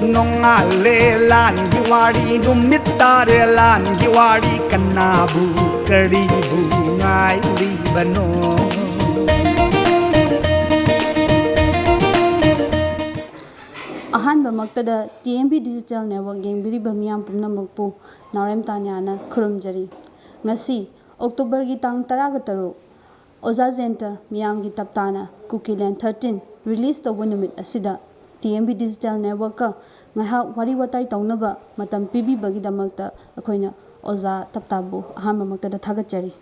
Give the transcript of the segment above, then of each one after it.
nongale lan giwari numitare lan giwari kanabu karibu ngai ribano अहानबा मक्तदा TMB digital network येंबिरिबा मियाम पुमनमकपु नारेम तान्याना खुरुमजरी ngasi October gi tang 13 Oza Zenta miyam gi taptana Kukiland 13 release toba numit asida TMB digital network ka ngaha wari watai taunaba matam pibi bagi damakta akhoina Oza taptabu ahama maktada thagachari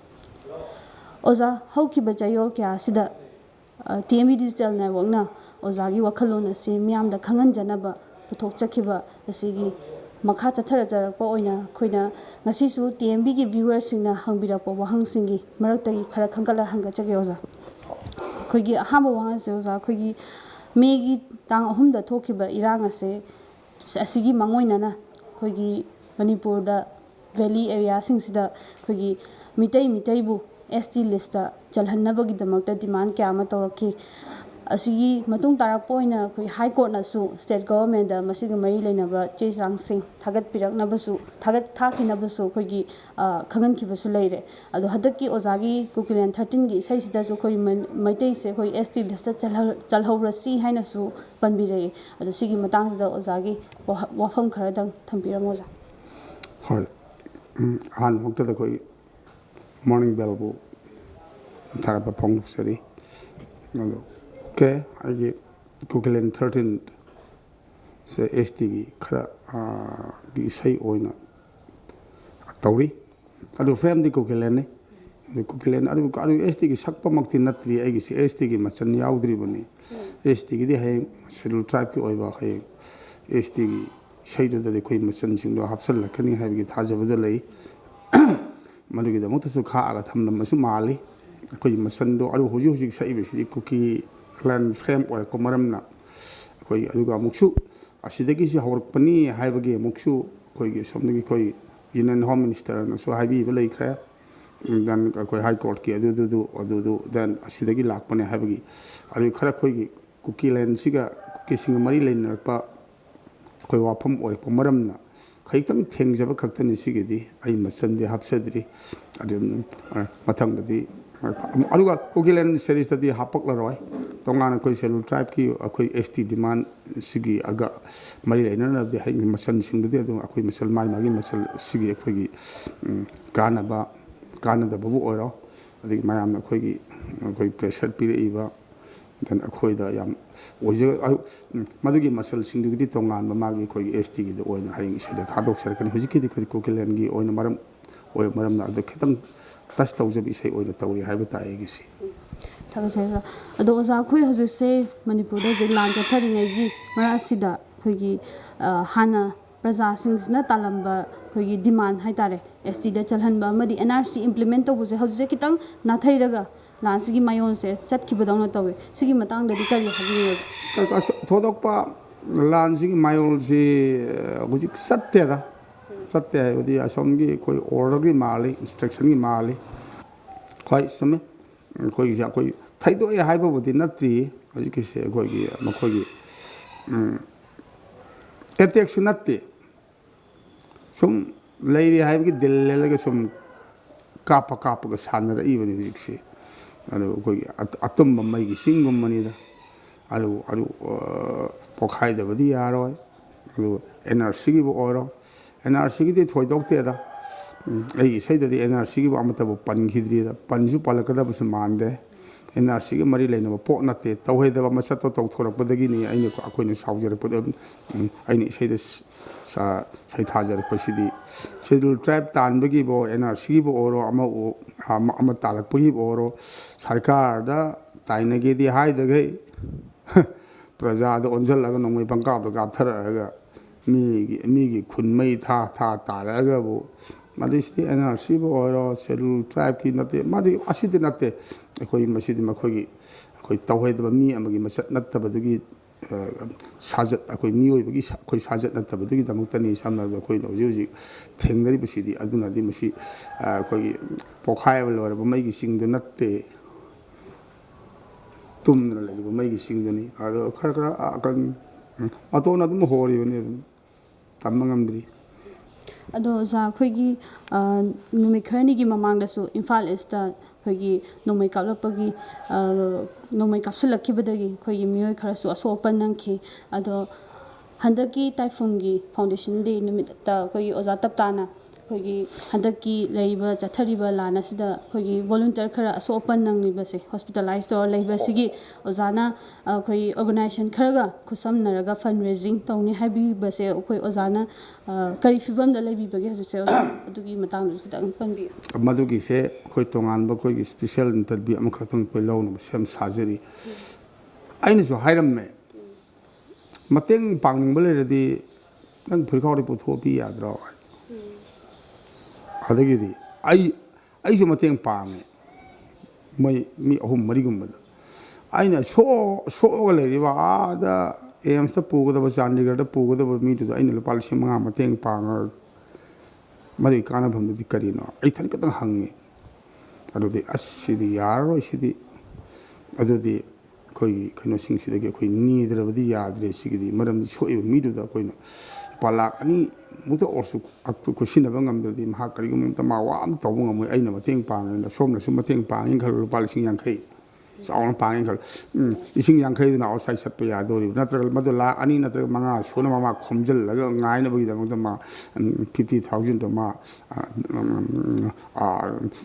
Oza haukiba chayol kya asida TMB digital network na Oza gi wakhalona se miyam da khangan janaba puthok chakhiba asigi makha chatharajarakpa oina khoina ngasi su TMB gi viewers singna hangbirapa wahang singi maraktagi khara khangkala hanga chage Oza khoigi ahamba wahang se Oza khoigi megi tang ahumda thokiba irang ase asigi mangoina na khoigi Manipur da valley area singsida khoigi mitai bu ST list ta jalhannabagi damakta demand kya ma tawraki asigi matung tarakpa oina khoi high court na su state government da masiga mari leinaba chesang sing thagat piraknabasu thagat thakinabasu khoigi khangan khibasu leire ado hadaki Ozagi Kukiland 13 gi sai sida jo khoi maitai se khoi ST list ta chalhorasi haina su panbirei ado sigi matang sida Ozagi wafam khara dang thambiramoza hoi han hokta da khoi morning bell bu thara phong sari ado okay I Kukiland 13 se ST gi khara gi sai oina tawri adu frame di Kukiland ne Kukiland adu ST gi sakpa makti natri ai gi ST gi machan yaudri bani ST gi di hai schedule tribe ki oiba hai ST gi sai da de koi machan sing do hapsal lakhani hai gi thajabada lai madu gi da mota su kha aga thamna masu mali koi machan do adu hoji sai be si kuki land frame or komaramna koi aduga muksu asidagi si hawrpani haibagi muksu koi gi somnagi koi union home minister na so haibi belai khra dan koi high court ki adu then asidagi lakpane haibagi adu khara koi gi Kukiland siga kising mari leinarpa koi wafam or komaramna khaitang thengjaba khaktani sigidi ai masandi hapsadri adu mathangdadi aduga Kukiland series tadi hapak laroi tongana koi schedule tribe ki akoi ST demand sigi aga mari laina na de haing masan singdu de adu akoi masal mai magi masal sigi akoi gi kanada babu oiro adi mayam na koi gi koi pressure pi reiba dan akoi da yam oje madugi masal singdu gi tongana magi koi gi ST gi de oina haing sida thadok sarkani hujiki di Kukiland gi oina maram na adu khitang tas tawjabi sai oina tawri haiba tae gi si thagachaiba ado Oza khoi haju se Manipur da jiglan chatharingai gi mara sida khoigi hana praja singsna talamba khoigi demand haitare ST da chalhanba amadi NRC implement tawbuje haju se kitang nathairaga lansigi mayon se chatkibadawna tawe sigi matang da kari habiyo thodokpa lansigi mayon se hujik satte odi asomgi koi order gi mali instruction gi mali khoi same koi ja koi thaido ya haiba bodi nati hujik se koi gi makhoi gi attack sunatti sum leiri haiba gi dille ga sum kapa ga sanara ibani hujik se anu koi atum mai gi singum mani da aru pokhai da bodi yaroi aru NRC gi bo oro NRC gi de thoidokte da ai sai da NRC gi ba amata bo pan khidri da panju palakada bus mande NRC gi mari leina bo po nate tawhe da ma sat to thorak badagi ni ai ko akoina saujar ko ai ni sai da sai thajar ko sidi schedule tribe tan bagi bo NRC gi bo oro ama talak pu gi bo oro sarkar da taina gi di hai da gai praja da onjal laga nongmai pangka da gap thara ga mi gi khunmai tha taraga bo madisi NRC bo oro schedule tribe ki nate madi asidi nate koi masidi makhoi koi tawhedba mi amagi masat nattaba dugi sajat akoi mioi bagi koi sajat nattaba dugi damuktani samna koi no juji thengari bisidi aduna di masi koi pokhai wala mai gi singdu natte tumna le mai gi singdani ado khara akan ꯑꯇꯣꯟꯅ ꯑꯗꯨꯝ ꯍꯣꯔꯤꯕꯅꯤ ꯑꯗꯨꯝ ꯇꯝꯕ ꯉꯝꯗ꯭ꯔꯤ ꯑꯗꯣ ꯑꯣꯖꯥ ꯑꯩꯈꯣꯏꯒꯤ ꯅꯨꯃꯤꯠ ꯈꯔꯅꯤꯒꯤ ꯃꯃꯥꯡꯗꯁꯨ Imphal east ꯑꯩꯈꯣꯏꯒꯤ ꯅꯣꯡꯃꯩ ꯀꯥꯞꯂꯛꯄꯒꯤ ꯅꯣꯡꯃꯩ ꯀꯥꯞꯁꯤꯜꯂꯛꯈꯤꯕꯗꯒꯤ ꯑꯩꯈꯣꯏꯒꯤ ꯃꯤꯑꯣꯏ ꯈꯔꯁꯨ ꯑꯁꯣꯛ ꯑꯄꯟ ꯅꯪꯈꯤ ꯑꯗꯣ ꯍꯟꯗꯛꯀꯤ ꯇꯥꯏꯐꯨꯟꯒꯤ ꯐꯥꯎꯟꯗꯦꯁꯟ ꯗꯦ ꯅꯨꯃꯤꯠꯇ ꯑꯩꯈꯣꯏꯒꯤ ꯑꯣꯖꯥ ꯇꯞꯇꯥꯅ ꯑꯩꯈꯣꯏꯒꯤ ꯍꯟꯗꯛꯀꯤ ꯂꯩꯔꯤꯕ ꯆꯠꯊꯔꯤꯕ ꯂꯥꯟ ꯑꯁꯤꯗ ꯑꯩꯈꯣꯏꯒꯤ ꯚꯣꯂꯨꯟꯇꯤꯌꯔ ꯈꯔ ꯑꯁꯣꯛ ꯑꯄꯟ ꯅꯪꯂꯤꯕꯁꯦ ꯍꯣꯁꯄꯤꯇꯥꯂꯥꯏꯁ ꯇꯧꯔ ꯂꯩꯕꯁꯤꯒꯤ ꯑꯣꯖꯥꯅ ꯑꯩꯈꯣꯏ ꯑꯣꯔꯒꯅꯥꯏꯖꯦꯁꯟ ꯈꯔꯒ ꯈꯨꯠꯁꯝꯅꯔꯒ ꯐꯟ ꯔꯦꯖꯤꯡ ꯇꯧꯅꯤ ꯍꯥꯏꯕꯤꯕꯁꯦ ꯑꯩꯈꯣꯏ ꯑꯣꯖꯥꯅ ꯀꯔꯤ ꯐꯤꯕꯝꯗ ꯂꯩꯕꯤꯕꯒꯦ ꯍꯧꯖꯤꯛꯁꯦ ꯑꯣꯖꯥ ꯑꯗꯨꯒꯤ ꯃꯇꯥꯡꯗꯁꯨ ꯈꯤꯇꯪ ꯄꯟꯕꯤꯌꯨ ꯃꯗꯨꯒꯤꯁꯦ ꯑꯩꯈꯣꯏ ꯇꯣꯉꯥꯟꯕ ꯑꯩꯈꯣꯏꯒꯤ ꯏꯁꯄꯤꯁꯦꯜ ꯏꯟꯇꯔꯚꯤꯌꯨ ꯑꯃꯈꯛꯇꯪ ꯑꯩꯈꯣꯏ ꯂꯧꯅꯕ ꯁꯦꯝ ꯁꯥꯖꯔꯤ ꯑꯩꯅꯁꯨ ꯍꯥꯏꯔꯝꯃꯦ ꯃꯇꯦꯡ ꯄꯥꯡꯅꯤꯡꯕ ꯂꯩꯔꯗꯤ ꯅꯪ ꯐꯨꯔꯤꯠꯈꯥꯎꯗꯤ ꯄꯨꯊꯣꯛꯄꯤ ꯌꯥꯗ꯭ꯔꯣ ꯑꯗꯒꯤꯗꯤ ꯑꯩꯁꯨ ꯃꯇꯦꯡ ꯄꯥꯡꯉꯦ ꯃꯣꯏ ꯃꯤ 3-4ꯒꯨꯝꯕꯗ ꯑꯩꯅ ꯁꯣꯛꯑꯒ ꯂꯩꯔꯤꯕ ꯑꯥꯗ ꯑꯦꯝꯁꯇ ꯄꯨꯒꯗꯕ ꯆꯥꯟꯗꯤꯒꯔꯗ ꯄꯨꯒꯗꯕ ꯃꯤꯗꯨꯗ ꯑꯩꯅ ꯂꯨꯄꯥ 5,000 ꯃꯇꯦꯡ ꯄꯥꯡꯉꯒ ꯃꯗꯨꯒꯤ ꯀꯥꯟꯅꯐꯝꯗꯨꯗꯤ ꯀꯔꯤꯅꯣ ꯑꯩ ꯊꯟ ꯈꯛꯇꯪ ꯍꯪꯉꯦ ꯑꯗꯨꯗꯤ ꯑꯁ ꯁꯤꯗꯤ ꯌꯥꯔꯔꯣꯏ ꯁꯤꯗꯤ ꯑꯗꯨꯗꯤ ꯑꯩꯈꯣꯏꯒꯤ ꯀꯩꯅꯣꯁꯤꯡꯁꯤꯗꯒꯤ ꯑꯩꯈꯣꯏ ꯅꯤꯗ꯭ꯔꯕꯗꯤ ꯌꯥꯗ꯭ꯔꯦ ꯁꯤꯒꯤꯗꯤ ꯃꯔꯝꯗꯤ ꯁꯣꯛꯏꯕ ꯃꯤꯗꯨꯗ ꯑꯩꯈꯣꯏꯅ ꯂꯨꯄꯥ 2,00,000 ꯑꯣꯏꯔꯁꯨ ꯀꯨꯠꯁꯤꯟꯅꯕ ꯉꯝꯗ꯭ꯔꯗꯤ ꯃꯍꯥꯛ ꯀꯔꯤꯒꯨꯝꯕ ꯑꯃꯇ ꯃꯥ ꯋꯥ ꯑꯃ ꯇꯧꯕ ꯉꯝꯃꯣꯏ ꯑꯩꯅ ꯃꯇꯦꯡ ꯄꯥꯡꯉꯦꯅ ꯁꯣꯝꯅꯁꯨ ꯃꯇꯦꯡ ꯄꯥꯡꯉꯦꯅ ꯈꯜꯂꯣ ꯂꯨꯄꯥ 50,000 ꯆꯥꯎꯅ ꯄꯥꯡꯉꯦꯅ ꯈꯜꯂꯣ 50,000ꯗꯨꯅ ꯑꯥꯎꯠꯁꯥꯏꯠ ꯆꯠꯄ ꯌꯥꯗꯧꯔꯤꯕ ꯅꯠꯇ꯭ꯔꯒ ꯃꯗꯨ 2,00,000 ꯅꯠꯇ꯭ꯔꯒ 5 ꯁꯨꯅꯕ ꯃꯥ ꯈꯣꯝꯖꯤꯜꯂꯒ ꯉꯥꯏꯅꯕꯒꯤꯗꯃꯛꯇ ꯃꯥ 50,000ꯗꯣ ꯃꯥ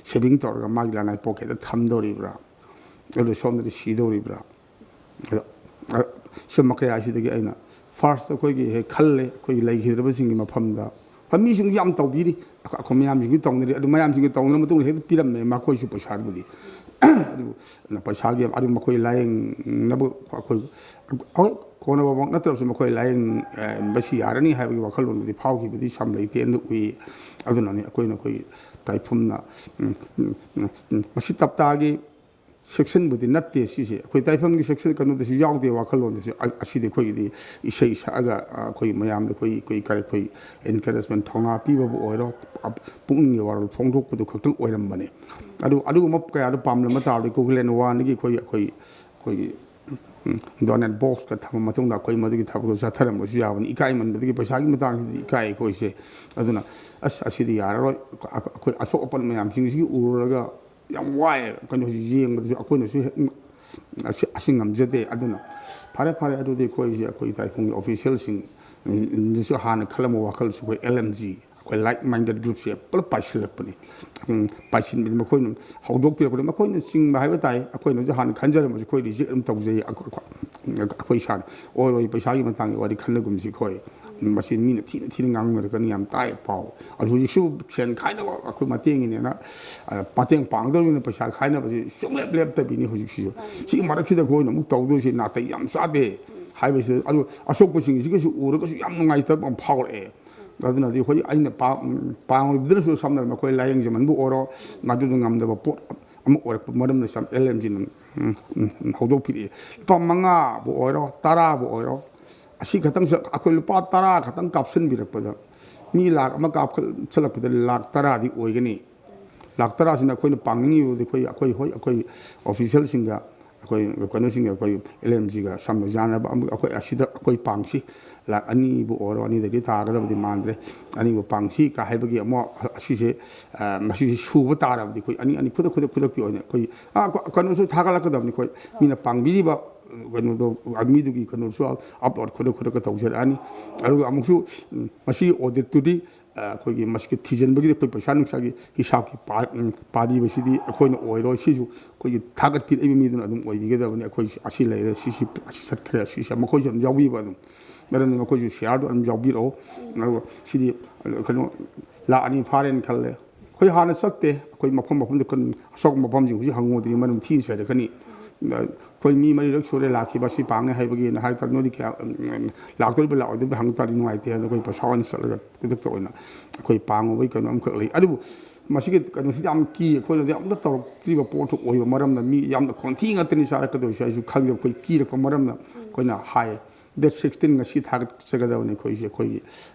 ꯁꯦꯚꯤꯡ ꯇꯧꯔꯒ ꯃꯥꯒꯤ ꯂꯅꯥꯏ ꯄꯣꯀꯦꯠꯇ ꯊꯝꯗꯧꯔꯤꯕ꯭ꯔꯥ ꯑꯗꯨ ꯁꯣꯝꯗꯗꯤ ꯁꯤꯗꯧꯔꯤꯕ꯭ꯔꯥ ꯑꯗꯣ ꯁꯨꯝꯕ ꯀꯌꯥꯁꯤꯗꯒꯤ ꯑꯩꯅ ꯐꯥꯔꯁꯇ ꯑꯩꯈꯣꯏꯒꯤ ꯍꯦꯛ ꯈꯜꯂꯦ ꯑꯩꯈꯣꯏꯒꯤ ꯂꯩꯈꯤꯗ꯭ꯔꯕꯁꯤꯡꯒꯤ ꯃꯐꯝꯗ ꯃꯤꯁꯤꯡꯁꯨ ꯌꯥꯝ ꯇꯧꯕꯤꯔꯤ ꯑꯩꯈꯣꯏ ꯃꯌꯥꯝꯁꯤꯡꯁꯨ ꯇꯧꯅꯔꯤ ꯑꯗꯨ ꯃꯌꯥꯝꯁꯤꯡꯒꯤ ꯇꯧꯅꯔ ꯃꯇꯨꯡꯗ ꯍꯦꯛꯇ ꯄꯤꯔꯝꯃꯦ ꯃꯈꯣꯏꯁꯨ ꯄꯩꯁꯥꯕꯨꯗꯤ ꯑꯗꯨꯕꯨ ꯄꯩꯁꯥꯒꯤ ꯑꯗꯨ ꯃꯈꯣꯏ ꯂꯥꯏꯌꯦꯡꯅꯕ ꯑꯩꯈꯣꯏ ꯀꯣꯟꯅꯕꯃꯛ ꯅꯠꯇ꯭ꯔꯕꯁꯨ ꯃꯈꯣꯏ ꯂꯥꯏꯌꯦꯡꯕꯁꯤ ꯌꯥꯔꯅꯤ ꯍꯥꯏꯕꯒꯤ ꯋꯥꯈꯜꯂꯣꯟꯕꯨꯗꯤ ꯐꯥꯎꯈꯤꯕꯗꯤ ꯁꯝ ꯂꯩꯇꯦꯅ ꯎꯏ ꯑꯗꯨꯅꯅꯤ ꯑꯩꯈꯣꯏ ꯇꯥꯏꯐꯨꯝꯅ ꯃꯁꯤ ꯇꯞꯇꯥꯒꯤ ꯁꯦꯛꯁꯟꯕꯨꯗꯤ ꯅꯠꯇꯦ ꯁꯤꯁꯦ ꯑꯩꯈꯣꯏ ꯇꯥꯏꯐꯝꯒꯤ ꯁꯦꯛꯁꯟ ꯀꯩꯅꯣꯗꯁꯨ ꯌꯥꯎꯗꯦ ꯋꯥꯈꯜꯂꯣꯟꯗꯁꯨ ꯑꯁꯤꯗꯤ ꯑꯩꯈꯣꯏꯒꯤꯗꯤ ꯏꯁꯩ ꯁꯛꯑꯒ ꯑꯩꯈꯣꯏ ꯃꯌꯥꯝꯗ ꯑꯩꯈꯣꯏ ꯑꯦꯟꯀꯔꯦꯖꯃꯦꯟ ꯊꯧꯅꯥ ꯄꯤꯕꯕꯨ ꯑꯣꯏꯔꯣ ꯄꯨꯛꯅꯤꯡꯒꯤ ꯋꯥꯔꯣꯜ ꯐꯣꯡꯗꯣꯛꯄꯗꯨ ꯈꯛꯇꯪ ꯑꯣꯏꯔꯝꯕꯅꯦ ꯑꯗꯨꯒꯨꯝꯕ ꯀꯌꯥꯗꯣ ꯄꯥꯝꯂꯝꯕ ꯇꯥꯔꯗꯤ ꯀꯣꯀꯤꯂꯦꯟ 1ꯗꯒꯤ ꯑꯩꯈꯣꯏꯒꯤ ꯗꯣꯅꯦꯠ ꯕꯣꯛꯁꯀ ꯊꯝꯃ ꯃꯇꯨꯡꯗ ꯑꯩꯈꯣꯏ ꯃꯗꯨꯒꯤ ꯊꯕꯛꯇꯣ ꯆꯠꯊꯔꯝꯕꯁꯨ ꯌꯥꯕꯅꯤ ꯏꯀꯥꯏꯃꯟꯕꯗꯒꯤ ꯄꯩꯁꯥꯒꯤ ꯃꯇꯥꯡꯁꯤꯗꯤ ꯏꯀꯥꯏ ꯑꯩꯈꯣꯏꯁꯦ ꯑꯗꯨꯅ ꯑꯁ ꯑꯁꯤꯗꯤ ꯌꯥꯔꯔꯣꯏ ꯑꯩꯈꯣꯏ ꯑꯁꯣꯛ ꯑꯄꯟ ꯃꯌꯥꯝꯁꯤꯡꯁꯤꯒꯤ ꯎꯔꯨꯔꯒ ꯌꯥꯝ ꯋꯥꯏꯑꯦ ꯀꯩꯅꯣꯁꯤ ꯌꯦꯡꯕꯗꯁꯨ ꯑꯩꯈꯣꯏꯅꯁꯨ ꯑꯁꯤ ꯉꯝꯖꯗꯦ ꯑꯗꯨꯅ ꯐꯔꯦ ꯑꯗꯨꯗꯤ ꯑꯩꯈꯣꯏ ꯇꯥꯏꯐꯨꯡꯒꯤ ꯑꯣꯐꯤꯁꯤꯌꯦꯜꯁꯤꯡꯗꯁꯨ ꯍꯥꯟꯅ ꯈꯜꯂꯝꯕ ꯋꯥꯈꯜꯁꯨ ꯑꯩꯈꯣꯏ LMG ꯑꯩꯈꯣꯏ ꯂꯥꯏꯛ ꯃꯥꯏꯟꯗꯦꯠ ꯒ꯭ꯔꯨꯞꯁꯦ ꯄꯨꯂꯞ ꯄꯥꯏꯁꯤꯜꯂꯛꯄꯅꯤ ꯄꯥꯏꯁꯤꯟꯕꯗꯤ ꯃꯈꯣꯏꯅ ꯍꯧꯗꯣꯛꯄꯤꯔꯛꯄꯗ ꯃꯈꯣꯏꯅ ꯆꯤꯡꯕ ꯍꯥꯏꯕ ꯇꯥꯏ ꯑꯩꯈꯣꯏꯅꯁꯨ ꯍꯥꯟꯅ ꯈꯟꯖꯔꯝꯕꯁꯨ ꯑꯩꯈꯣꯏ ꯔꯤꯖꯦꯛ ꯑꯗꯨꯝ ꯇꯧꯖꯩ ꯑꯩꯈꯣꯏ ꯏꯁꯥꯅ ꯑꯣꯏꯔꯣꯏ ꯄꯩꯁꯥꯒꯤ ꯃꯇꯥꯡꯒꯤ ꯋꯥꯔꯤ ꯈꯟꯅꯒꯨꯝꯁꯤ ꯑꯩꯈꯣꯏ ꯃꯁꯤ ꯃꯤꯅ ꯊꯤꯅ ꯉꯥꯡꯅꯔꯛꯀꯅꯤ ꯌꯥꯝ ꯇꯥꯏ ꯄꯥꯎ ꯑꯗꯨ ꯍꯧꯖꯤꯛꯁꯨ ꯁꯦꯟ ꯈꯥꯏꯅꯕ ꯑꯩꯈꯣꯏ ꯃꯇꯦꯡꯒꯤꯅꯦꯅ ꯃꯇꯦꯡ ꯄꯥꯡꯒꯗꯧꯅꯤꯅ ꯄꯩꯁꯥ ꯈꯥꯏꯅꯕꯁꯤ ꯁꯨꯡꯂꯦꯞ ꯂꯦꯞꯇꯕꯤꯅꯤ ꯍꯧꯖꯤꯛꯁꯤꯁꯨ ꯁꯤꯒꯤ ꯃꯔꯛꯁꯤꯗ ꯑꯩꯈꯣꯏꯅ ꯑꯃꯨꯛ ꯇꯧꯗꯣꯏꯁꯤ ꯅꯥꯇꯩ ꯌꯥꯝ ꯆꯥꯗꯦ ꯍꯥꯏꯕꯁꯤꯗ ꯑꯗꯨ ꯑꯁꯣꯛꯄꯁꯤꯡꯁꯤꯒꯁꯨ ꯎꯔꯒꯁꯨ ꯌꯥꯝ ꯅꯨꯡꯉꯥꯏꯇꯕ ꯑꯃ ꯐꯥꯎꯔꯛꯑꯦ ꯑꯗꯨꯅꯗꯤ ꯑꯩꯈꯣꯏ ꯑꯩꯅ ꯄꯥꯡꯂꯤꯕꯗꯨꯅꯁꯨ ꯁꯝꯅ ꯃꯈꯣꯏ ꯂꯥꯏꯌꯦꯡꯖꯃꯟꯕꯨ ꯑꯣꯏꯔꯣ ꯃꯗꯨꯗ ꯉꯝꯗꯕ ꯄꯣꯠ ꯑꯃ ꯑꯣꯏꯔꯛꯄ ꯃꯔꯝꯅ ꯁꯝ LMGꯅ ꯍꯧꯗꯣꯛꯄꯤꯔꯛꯑꯦ ꯂꯨꯄꯥ 5ꯕꯨ ꯑꯣꯏꯔꯣ 10ꯕꯨ ꯑꯣꯏꯔో ꯑꯁꯤ ꯈꯛꯇꯪꯁꯨ ꯑꯩꯈꯣꯏ ꯂꯨꯄꯥ 10 ꯈꯛꯇꯪ ꯀꯥꯞꯁꯤꯟꯕꯤꯔꯛꯄꯗ ꯃꯤ 1,00,000 ꯀꯥꯞꯁꯤꯜꯂꯛꯄꯗ 10,10,000ꯗꯤ ꯑꯣꯏꯒꯅꯤ 10,10,000ꯁꯤꯅ ꯑꯩꯈꯣꯏꯅ ꯄꯥꯡꯅꯤꯡꯉꯤꯕꯗꯤ ꯑꯩꯈꯣꯏ ꯑꯣꯐꯤꯁꯤꯌꯦꯜꯁꯤꯡꯒ ꯑꯩꯈꯣꯏ ꯀꯩꯅꯣꯁꯤꯡꯒ ꯑꯩꯈꯣꯏ LMGꯒ ꯁꯝꯅ ꯌꯥꯅꯕ ꯑꯩꯈꯣꯏ ꯑꯁꯤꯗ ꯑꯩꯈꯣꯏ ꯄꯥꯡꯁꯤ 2,00,000ꯕꯨ ꯑꯣꯏꯔꯣ 2,000ꯗꯒꯤ ꯇꯥꯒꯗꯕꯗꯤ ꯃꯥꯟꯗ꯭ꯔꯦ 2,000ꯕꯨ ꯄꯥꯡꯁꯤ ꯀ ꯍꯥꯏꯕꯒꯤ ꯑꯃ ꯑꯁꯤꯁꯦ ꯃꯁꯤꯁꯦ ꯁꯨꯕ ꯇꯥꯔꯕꯗꯤ ꯑꯩꯈꯣꯏ 2,000 ꯈꯨꯗꯛꯀꯤ ꯑꯣꯏꯅ ꯑꯩꯈꯣꯏ ꯀꯩꯅꯣꯁꯨ ꯊꯥꯒꯠꯂꯛꯀꯗꯕꯅꯤ ꯑꯩꯈꯣꯏ ꯃꯤꯅ ꯄꯥꯡꯕꯤꯔꯤꯕ ꯀꯩꯅꯣꯗꯣ ꯑꯥꯔꯃꯤꯗꯨꯒꯤ ꯀꯩꯅꯣꯁꯨ ꯑꯞꯂꯣꯗ ꯈꯨꯗꯛꯀ ꯇꯧꯖꯔꯛꯑꯅꯤ ꯑꯗꯨꯒ ꯑꯃꯨꯛꯁꯨ ꯃꯁꯤꯒꯤ ꯑꯣꯗꯤꯠꯇꯨꯗꯤ ꯑꯩꯈꯣꯏꯒꯤ ꯃꯁꯤꯒꯤ ꯊꯤꯖꯤꯟꯕꯒꯤꯗꯤ ꯑꯩꯈꯣꯏ ꯄꯩꯁా ꯅꯨꯡꯁꯥꯒꯤ ꯍꯤꯁꯥꯕꯀꯤ ꯄꯥꯔꯤꯕꯁꯤꯗꯤ ꯑꯩꯈꯣꯏꯅ ꯑꯣꯏꯔꯣꯏ ꯁꯤꯁꯨ ꯑꯩꯈꯣꯏꯒꯤ ꯊꯥꯒꯠꯄꯤꯔꯛꯏꯕ ꯃꯤꯗꯨꯅ ꯑꯗꯨꯝ ꯑꯣꯏꯕꯤꯒꯗꯕꯅꯤ ꯑꯩꯈꯣꯏ ꯑꯁꯤ ꯂꯩꯔꯦ ꯑꯁꯤ ꯆꯠꯈ꯭ꯔꯦ ꯑꯁꯤꯁꯦ ꯃꯈꯣꯏꯁꯨ ꯑꯗꯨꯝ ꯌꯥꯎꯕꯤꯕ ꯑꯗꯨꯝ ꯃꯔꯝꯗꯤ ꯃꯈꯣꯏꯁꯨ ꯁꯤꯌꯥꯔꯗꯣ ꯑꯗꯨꯝ ꯌꯥꯎꯕꯤꯔꯛꯑꯣ ꯑꯗꯨꯒ ꯁꯤꯗꯤ ꯀꯩꯅꯣ 2,00,000 ꯐꯥꯔꯦꯅ ꯈꯜꯂꯦ ꯑꯩꯈꯣꯏ ꯍꯥꯟꯅ ꯆꯠꯇꯦ ꯑꯩꯈꯣꯏ ꯃꯐꯝꯗ ꯑꯁꯣꯛꯄ ꯃꯐꯝꯁꯤꯡ ꯍꯧꯖꯤꯛ ꯍꯪꯉꯨꯗ꯭ꯔꯤ ꯃꯔꯝ ꯊꯤꯅ ꯆꯩꯔꯛꯀꯅꯤ ꯑꯩꯈꯣꯏ ꯃꯤ 4 ꯁꯨꯔꯦ ꯂꯥꯛꯈꯤꯕ ꯁꯤ ꯄꯥꯡꯉꯦ ꯍꯥꯏꯕꯒꯤꯅ ꯍꯥꯏ ꯇꯥꯔꯗꯤ ꯅꯣꯏꯗꯤ ꯀꯌꯥ ꯂꯥꯛꯇꯣꯔꯤꯕ ꯂꯥꯛꯑꯣꯏꯗꯣꯔꯤꯕ ꯍꯪ ꯇꯥꯔꯗꯤ ꯅꯨꯡꯉꯥꯏꯇꯦ ꯑꯗꯨꯅ ꯑꯩꯈꯣই ꯄꯩꯁꯥ ꯑꯣꯏꯅ ꯆꯠꯂꯒ ꯈꯨꯗꯛꯇ ꯑꯣꯏꯅ ꯑꯩꯈꯣꯏ ꯄꯥꯡꯉꯨꯕꯒꯤ ꯀꯩꯅꯣ ꯑꯃꯈꯛ ꯂꯩ ꯑꯗꯨꯕꯨ ꯃꯁꯤꯒꯤ ꯀꯩꯅꯣꯁꯤꯗꯤ ꯌꯥꯝ ꯀꯤ ꯑꯩꯈꯣꯏꯅꯗꯤ ꯑꯃꯨꯛꯇ ꯇꯧꯔꯛꯇ꯭ꯔꯤꯕ ꯄꯣꯠꯇꯨ ꯑꯣꯏꯕ ꯃꯔꯝꯅ ꯃꯤ ꯌꯥꯝꯅ ꯈꯣꯟꯊꯤ ꯉꯥꯛꯇꯅꯤ ꯆꯥꯔꯛꯀꯗꯣꯏꯁꯦ ꯑꯩꯁꯨ ꯈꯪꯖꯩ ꯑꯩꯈꯣꯏ ꯀꯤꯔꯛꯄ ꯃꯔꯝꯅ ꯑꯩꯈꯣꯏꯅ ꯍꯥꯏ ꯗꯦꯠ 16 ꯉꯁꯤ ꯊꯥꯒꯠꯆꯒꯗꯕꯅꯤ ꯑꯩꯈꯣꯏꯒꯤ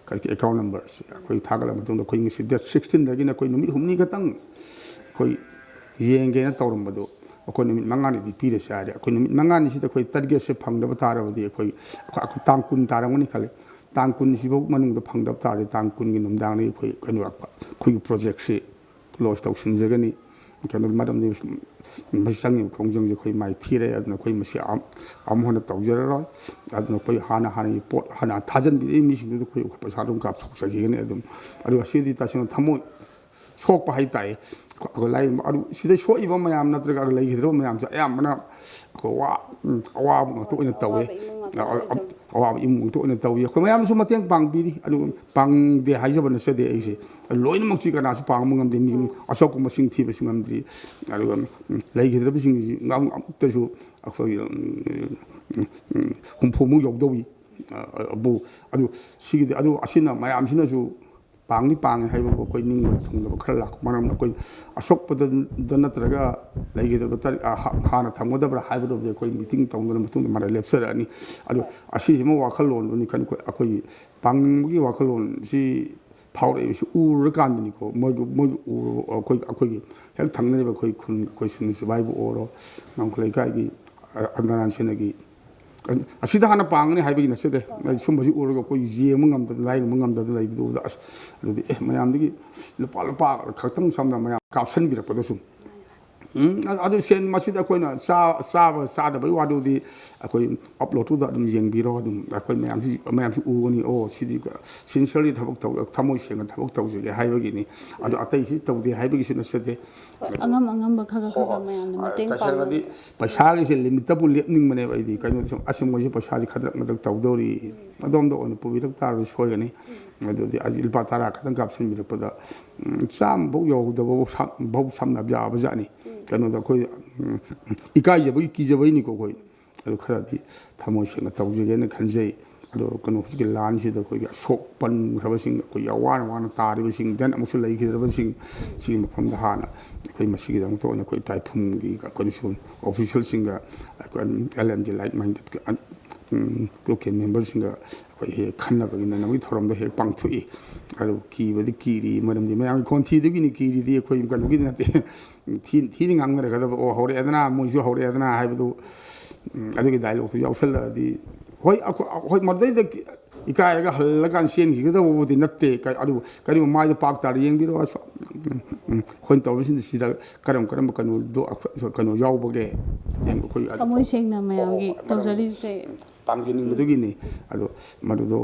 ꯑꯦꯀꯥꯎꯟ ꯅꯝꯕꯔꯁꯦ ꯑꯩꯈꯣꯏ ꯊꯥꯒꯠꯂ ꯃꯇꯨꯡꯗ ꯑꯩꯈꯣꯏ ꯉꯁꯤ ꯗꯦꯠ 16ꯗꯒꯤꯅ ꯑꯩꯈꯣꯏ ꯅꯨꯃꯤꯠ 5 ꯈꯛꯇꯪ ꯑꯩꯈꯣꯏ ꯌꯦꯡꯒꯦꯅ ꯇꯧꯔꯝꯕꯗꯣ ꯑꯩꯈꯣꯏ ꯅꯨꯃꯤꯠ ꯃꯉꯥꯅꯤꯗꯤ ꯄꯤꯔꯁꯦ ꯍꯥꯏꯔꯦ ꯑꯩꯈꯣꯏ ꯅꯨꯃꯤꯠ ꯃꯉꯥꯅꯤꯁꯤꯗ ꯑꯩꯈꯣꯏ ꯇꯥꯔꯒꯦꯠꯁꯦ ꯐꯪꯗꯕ ꯇꯥꯔꯕꯗꯤ ꯑꯩꯈꯣꯏ ꯇꯥꯡ 10 ꯇꯥꯔꯝꯒꯅꯤ ꯈꯜꯂꯤ ꯇꯥꯡ 10 ꯃꯅꯨꯡꯗ ꯐꯪꯗꯕ ꯇꯥꯔꯗꯤ ꯇꯥꯡ 10ꯒꯤ ꯅꯨꯡꯗꯥꯡꯗꯒꯤ ꯑꯩꯈꯣꯏ ꯀꯩꯅꯣ ꯑꯩꯈꯣꯏꯒꯤ ꯄ꯭ꯔꯣꯖꯦꯛꯁꯤ ꯀ꯭ꯂꯣꯖ ꯇꯧꯁꯤꯟꯖꯒꯅꯤ ꯀꯩꯅꯣ ꯃꯔꯝꯗꯤ ꯃꯁꯤ ꯆꯪꯉꯤꯕ ꯈꯣꯡꯖꯪꯁꯦ ꯑꯩꯈꯣꯏ ꯃꯥꯏꯊꯤꯔꯦ ꯑꯗꯨꯅ ꯑꯩꯈꯣꯏ ꯃꯁꯤ ꯑꯃꯨꯛ ꯍꯟꯅ ꯇꯧꯖꯔꯔꯣꯏ ꯑꯗꯨꯅ ꯑꯩꯈꯣꯏ ꯍꯥꯟꯅꯒꯤ ꯄꯣꯠ ꯍꯥꯟꯅ ꯊꯥꯖꯟꯕꯤꯔꯛꯏ ꯃꯤꯁꯤꯡꯗꯨꯗ ꯑꯩꯈꯣꯏ ꯄꯩꯁꯥ ꯑꯗꯨꯝ ꯀꯥꯞꯊꯣꯛꯆꯈꯤꯒꯅꯤ ꯑꯗꯨꯝ ꯑꯗꯨꯒ ꯁꯤꯗꯤ ꯇꯁꯦꯡꯅ ꯊꯃꯣꯏ ꯁꯣꯛꯄ ꯍꯥꯏꯇꯥꯔꯦ ꯑꯗꯨ ꯁꯤꯗ ꯁꯣꯛꯏꯕ ꯃꯌꯥꯝ ꯅꯠꯇ꯭ꯔꯒ ꯂꯩꯈꯤꯗ꯭ꯔꯕ ꯃꯌꯥꯝꯁꯦ ꯑꯌꯥꯝꯕꯅ ꯑꯋꯥꯕ ꯉꯥꯛꯇ ꯑꯣꯏꯅ ꯇꯧꯋꯤ ꯑꯋꯥꯕ ꯏꯃꯨꯡ ꯉꯥꯛꯇ ꯑꯣꯏꯅ ꯇꯧꯋꯤ ꯑꯩꯈꯣꯏ ꯃꯌꯥꯝꯁꯨ ꯃꯇꯦꯡ ꯄꯥꯡꯕꯤꯔꯤ ꯑꯗꯨꯒ ꯄꯥꯡꯗꯦ ꯍꯥꯏꯖꯕ ꯅꯠꯆꯗꯦ ꯑꯩꯁꯦ ꯂꯣꯏꯅꯃꯛꯁꯤ ꯀꯅꯥꯁꯨ ꯄꯥꯡꯕ ꯉꯝꯗꯦ ꯃꯤ ꯑꯁꯣꯛꯄ ꯃꯁꯤꯡ ꯊꯤꯕꯁꯨ ꯉꯝꯗ꯭ꯔꯤ ꯑꯗꯨꯒ ꯂꯩꯈꯤꯗ꯭ꯔꯕꯁꯤꯡꯁꯤ ꯑꯃꯨꯛꯇꯁꯨ ꯑꯩꯈꯣꯏ 60ꯃꯨꯛ ꯌꯧꯗꯧꯏ ꯑꯗꯨ ꯁꯤꯒꯤꯗꯤ ꯑꯗꯨ ꯑꯁꯤꯅ ꯃꯌꯥꯝꯁꯤꯅꯁꯨ ꯄꯥꯡꯉꯤ ꯍꯥꯏꯕꯕꯨ ꯑꯩꯈꯣꯏ ꯅꯤꯡꯕ ꯊꯨꯡꯗꯕ ꯈꯔ ꯂꯥꯛꯄ ꯃꯔꯝꯅ ꯑꯩꯈꯣꯏ ꯑꯁꯣꯛꯄꯗ ꯅꯠꯇ꯭ꯔꯒ ꯂꯩꯒꯗꯕ ꯍꯥꯟꯅ ꯊꯝꯒꯗꯕ꯭ꯔꯥ ꯍꯥꯏꯕꯗꯨꯕꯨꯗꯤ ꯑꯩꯈꯣꯏ ꯃꯤꯇꯤꯡ ꯇꯧꯅꯕ ꯃꯇꯨꯡꯗ ꯃꯔꯩ ꯂꯦꯞꯆꯔꯛꯑꯅꯤ ꯑꯗꯨ ꯑꯁꯤꯁꯤꯃ ꯋꯥꯈꯜꯂꯣꯟꯗꯨꯅꯤ ꯑꯩꯈꯣꯏꯒꯤ ꯄꯥꯡꯅꯤꯡꯕꯒꯤ ꯋꯥꯈꯜꯂꯣꯟꯁꯤ ꯐꯥꯎꯔꯛꯏꯕꯁꯤ ꯎꯔꯀꯥꯟꯗꯅꯤꯀꯣ ꯃꯣꯏꯒꯤ ꯑꯩꯈꯣꯏꯒꯤ ꯍꯦꯛ ꯊꯪꯅꯔꯤꯕ ꯑꯩꯈꯣꯏ ꯁꯨꯅꯤꯜ ꯁꯤꯕꯥꯏꯕꯨ ꯑꯣꯏꯔꯣ ꯉꯝꯈꯩ ꯂꯩꯀꯥꯏꯒꯤ ꯑꯟꯗꯔꯥꯟ ꯁꯦꯅꯒꯤ ꯑꯁꯤꯗ ꯍꯥꯟꯅ ꯄꯥꯡꯒꯅꯤ ꯍꯥꯏꯕꯒꯤ ꯅꯠꯆꯗꯦ ꯁꯨꯝꯕꯁꯤ ꯎꯔꯒ ꯑꯩꯈꯣꯏ ꯌꯦꯡꯕ ꯉꯝꯗꯅ ꯂꯥꯏꯌꯦꯡꯕ ꯉꯝꯗꯅ ꯂꯩꯕꯗꯨꯗ ꯑꯁ ꯑꯗꯨꯗꯤ ꯃꯌꯥꯝꯗꯒꯤ ꯂꯨꯄꯥ ꯈꯛꯇꯪ ꯁꯝꯅ ꯃꯌꯥꯝ ꯀꯥꯞꯁꯤꯟꯕꯤꯔꯛꯄꯗꯁꯨ ꯑꯗꯨ ꯁꯦꯟ ꯃꯁꯤꯗ ꯑꯩꯈꯣꯏꯅ ꯆꯥꯕ ꯆꯥꯗꯕꯒꯤ ꯋꯥꯗꯨꯗꯤ ꯑꯩꯈꯣꯏ ꯑꯞꯂꯣꯗꯇꯨꯗ ꯑꯗꯨꯝ ꯌꯦꯡꯕꯤꯔꯣ ꯑꯗꯨꯝ ꯑꯩꯈꯣꯏ ꯃꯌꯥꯝꯁꯤ ꯎꯒꯅꯤ ꯑꯣ ꯁꯤꯗꯤ ꯁꯤꯟꯁꯤꯌꯔꯂꯤ ꯊꯕꯛ ꯇꯧ ꯊꯃꯣꯏ ꯁꯦꯡꯅ ꯊꯕꯛ ꯇꯧꯖꯒꯦ ꯍꯥꯏꯕꯒꯤꯅꯤ ꯑꯗꯨ ꯑꯇꯩꯁꯤ ꯇꯧꯗꯦ ꯍꯥꯏꯕꯒꯤꯁꯨ ꯅꯠꯆꯗꯦ ꯑꯉꯝꯕ ꯈꯔ ꯃꯌꯥꯝꯅ ꯃꯇꯦꯡ ꯇꯁꯦꯡꯅꯗꯤ ꯄꯩꯁꯥꯒꯤꯁꯦ ꯂꯤꯃꯤꯠꯇꯕꯨ ꯂꯦꯞꯅꯤꯡꯕꯅꯦꯕ ꯑꯩꯗꯤ ꯀꯩꯅꯣ ꯑꯁꯨꯝꯕꯁꯤ ꯄꯩꯁꯥꯁꯤ ꯈꯗ꯭ꯔꯛ ꯃꯗ꯭ꯔꯛ ꯇꯧꯗꯧꯔꯤ ꯑꯗꯣꯝꯗ ꯑꯣꯏꯅ ꯄꯨꯕꯤꯔꯛ ꯇꯥꯔꯕꯗꯤ ꯁꯣꯏꯒꯅꯤ ꯑꯗꯨꯗꯤ ꯂꯨꯄꯥ 10 ꯈꯛꯇꯪ ꯀꯥꯞꯁꯤꯟꯕꯤꯔꯛꯄꯗ 100ꯐꯥꯎ ꯌꯧꯗꯕꯐꯥꯎ ꯁꯝꯅꯕ ꯌꯥꯕꯖꯥꯠꯅꯤ ꯀꯩꯅꯣꯗ ꯑꯩꯈꯣই ꯏꯀꯥꯏꯖꯕꯒꯤ ꯀꯤꯖꯕꯩꯅꯤꯀꯣ ꯑꯩꯈꯣꯏ ꯑꯗꯨ ꯈꯔꯗꯤ ꯊꯃꯣꯏ ꯁꯦꯡꯅ ꯇꯧꯖꯒꯦꯅ ꯈꯟꯖꯩ ꯑꯗꯣ ꯀꯩꯅꯣ ꯍꯧꯖꯤꯛꯀꯤ ꯂꯥꯟꯁꯤꯗ ꯑꯩꯈꯣꯏꯒꯤ ꯑꯁꯣꯛꯄꯟꯈ꯭ꯔꯕꯁꯤꯡ ꯑꯩꯈꯣꯏ ꯋꯥꯅ ꯇꯥꯔꯤꯕꯁꯤꯡ ꯗꯦꯟ ꯑꯃꯨꯛꯁꯨ ꯂꯩꯈꯤꯗ꯭ꯔꯕꯁꯤꯡ ꯁꯤꯒꯤ ꯃꯐꯝꯗ ꯍꯥꯟꯅ ꯑꯩꯈꯣꯏ ꯃꯁꯤꯒꯤꯗꯃꯛꯇ ꯑꯣꯏꯅ ꯑꯩꯈꯣꯏ ꯇꯥꯏꯐꯨꯝꯒꯤ ꯑꯩꯈꯣꯏꯅꯁꯨ ꯑꯣꯐꯤꯁꯤꯌꯦꯜꯁꯤꯡꯒ ꯑꯩꯈꯣꯏ LMG ꯂꯥꯏꯛ ꯃꯥꯏꯟꯗꯦꯠ ꯒ꯭ꯔꯨꯞꯀꯤ ꯃꯦꯝꯕꯔꯁꯤꯡꯒ ꯑꯩꯈꯣꯏ ꯍꯦꯛ ꯈꯟꯅꯕꯒꯤ ꯅꯪꯅꯕꯒꯤ ꯊꯧꯔꯝꯗꯣ ꯍꯦꯛ ꯄꯥꯡꯊꯣꯛꯏ ꯑꯗꯨ ꯀꯤꯕꯗꯤ ꯀꯤꯔꯤ ꯃꯔꯝꯗꯤ ꯃꯌꯥꯝꯒꯤ ꯈꯣꯟꯊꯤꯗꯨꯒꯤꯅꯤ ꯀꯤꯔꯤꯗꯤ ꯑꯩꯈꯣꯏ ꯀꯩꯅꯣꯒꯤꯗꯤ ꯅꯠꯇꯦ ꯊꯤꯅ ꯉꯥꯡꯅꯔꯒꯗꯕ ꯑꯣ ꯍꯧꯔꯛꯑꯦꯗꯅ ꯃꯣꯏꯁꯨ ꯍꯧꯔꯛꯑꯦꯗꯅ ꯍꯥꯏꯕꯗꯨ ꯑꯗꯨꯒꯤ ꯗꯥꯏꯂꯣꯒꯇꯨ ꯌꯥꯎꯁꯜꯂꯛꯑꯗꯤ ꯍꯣꯏ ꯃꯗꯩꯗ ꯏꯀꯥꯏꯔꯒ ꯍꯜꯂꯀꯥꯟ ꯆꯦꯟꯈꯤꯒꯗꯕꯕꯨꯗꯤ ꯅꯠꯇꯦ ꯑꯗꯨꯕꯨ ꯀꯔꯤꯒꯨꯝꯕ ꯃꯥꯏꯗꯣ ꯄꯥꯛ ꯇꯥꯔ ꯌꯦꯡꯕꯤꯔꯣ ꯑꯩꯈꯣꯏꯅ ꯇꯧꯔꯤꯁꯤꯡ ꯁꯤꯗ ꯀꯔꯝꯕ ꯀꯩꯅꯣ ꯌꯥꯎꯕꯒꯦ ꯑꯩꯈꯣꯏ ꯊꯃꯣꯏ ꯁꯦꯡꯅ ꯃꯌꯥꯝꯒꯤ ꯇꯧꯖꯔꯤꯁꯦ ꯄꯥꯡꯖꯅꯤꯡꯕꯗꯨꯒꯤꯅꯤ ꯑꯗꯣ ꯃꯗꯨꯗꯣ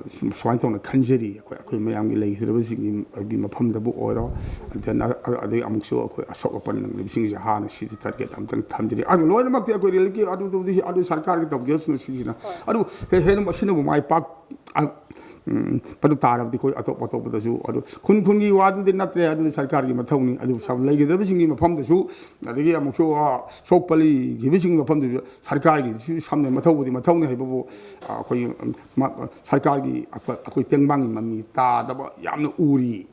ꯁꯨꯃꯥꯏꯅ ꯇꯧꯅ ꯈꯟꯖꯔꯤ ꯑꯩꯈꯣꯏ ꯃꯌꯥꯝꯒꯤ ꯂꯩꯈꯤꯗ꯭ꯔꯕꯁꯤꯡꯒꯤ ꯃꯐꯝꯗꯕꯨ ꯑꯣꯏꯔꯣ ꯗꯦꯟ ꯑꯗꯩ ꯑꯃꯨꯛꯁꯨ ꯑꯩꯈꯣꯏ ꯑꯁꯣꯛ ꯑꯄꯟ ꯅꯪꯂꯤꯕꯁꯤꯡꯁꯦ ꯍꯥꯟꯅ ꯁꯤꯗꯤ ꯇꯥꯔꯒꯦꯠ ꯑꯝꯇꯪ ꯊꯝꯖꯔꯤ ꯑꯗꯨ ꯂꯣꯏꯅꯃꯛꯇꯤ ꯑꯩꯈꯣꯏ ꯔꯤꯂꯤꯐꯀꯤ ꯑꯗꯨ ꯁꯔꯀꯥꯔꯒꯤ ꯇꯧꯖꯁꯅꯨ ꯁꯤꯡꯁꯤꯅ ꯑꯗꯨ ꯍꯦꯟꯅ ꯑꯁꯤꯅꯕꯨ ꯃꯥꯏ ꯄꯥꯛ ꯑꯗꯨ ꯇꯥꯔꯕꯗꯤ ꯑꯩꯈꯣꯏ ꯑꯇꯣꯞꯄꯗꯁꯨ ꯑꯗꯨ ꯈꯨꯟꯒꯤ ꯋꯥꯗꯨꯗꯤ ꯅꯠꯇ꯭ꯔꯦ ꯑꯗꯨꯗꯤ ꯁꯔꯀꯥꯔꯒꯤ ꯃꯊꯧꯅꯤ ꯑꯗꯨ ꯂꯩꯒꯗꯕꯁꯤꯡꯒꯤ ꯃꯐꯝꯗꯁꯨ ꯑꯗꯒꯤ ꯑꯃꯨꯛꯁꯨ ꯁꯣꯛꯄ ꯂꯩꯈꯤꯕꯁꯤꯡꯒꯤ ꯃꯐꯝꯗꯁꯨ ꯁꯔꯀꯥꯔꯒꯤꯁꯨ ꯁꯝꯅ ꯃꯊꯧꯅꯤ ꯍꯥꯏꯕꯕꯨ ꯑꯩꯈꯣꯏ ꯁꯔꯀꯥꯔꯒꯤ ꯑꯩꯈꯣꯏ ꯇꯦꯡꯕꯥꯡꯒꯤ ꯃꯃꯤ ꯇꯥꯗꯕ ꯌꯥꯝꯅ ꯎꯔꯤ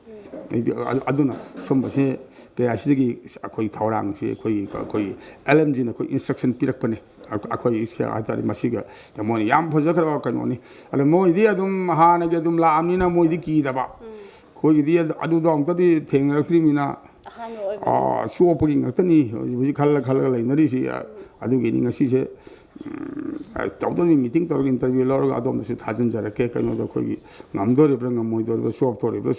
ꯑꯗꯨꯅ ꯁꯨꯝꯕꯁꯦ ꯀꯌꯥꯁꯤꯗꯒꯤ ꯑꯩꯈꯣꯏ ꯊꯧꯔꯥꯡꯁꯤ ꯑꯩꯈꯣꯏ LMGꯅ ꯑꯩꯈꯣꯏ ꯏꯟꯁꯇ꯭ꯔꯛꯁꯟ ꯄꯤꯔꯛꯄꯅꯤ ꯑꯩꯈꯣꯏ ꯍꯥꯏꯇꯥꯔꯦ ꯃꯁꯤꯒ ꯃꯣꯏꯅ ꯌꯥꯝ ꯐꯖꯈ꯭ꯔꯕ ꯀꯩꯅꯣꯅꯤ ꯑꯗ ꯃꯣꯏꯗꯤ ꯑꯗꯨꯝ ꯍꯥꯟꯅꯒꯤ ꯑꯗꯨꯝ ꯂꯥꯛꯑꯕꯅꯤꯅ ꯃꯣꯏꯗꯤ ꯀꯤꯗꯕ ꯑꯩꯈꯣꯏꯒꯤꯗꯤ ꯑꯗꯨꯗꯣ ꯑꯃꯨꯛꯇꯗꯤ ꯊꯦꯡꯅꯔꯛꯇ꯭ꯔꯤꯕꯅꯤꯅ ꯁꯣꯛꯄꯒꯤ ꯉꯥꯛꯇꯅꯤ ꯍꯧꯖꯤꯛ ꯈꯜꯂꯒ ꯂꯩꯅꯔꯤꯁꯤ ꯑꯗꯨꯒꯤꯅꯤ ꯉꯁꯤꯁꯦ ꯇꯧꯗꯧꯔꯤꯕ ꯃꯤꯇꯤꯡ ꯇꯧꯔꯒ ꯏꯟꯇꯔꯚꯤꯌꯨ ꯂꯧꯔꯒ ꯑꯗꯣꯝꯗꯁꯨ ꯊꯥꯖꯤꯟꯖꯔꯛꯀꯦ ꯀꯩꯅꯣꯗ ꯑꯩꯈꯣꯏꯒꯤ ꯉꯝꯗꯣꯔꯤꯕ꯭ꯔꯥ ꯉꯝꯃꯣꯏꯗꯣꯔꯤꯕ꯭ꯔꯥ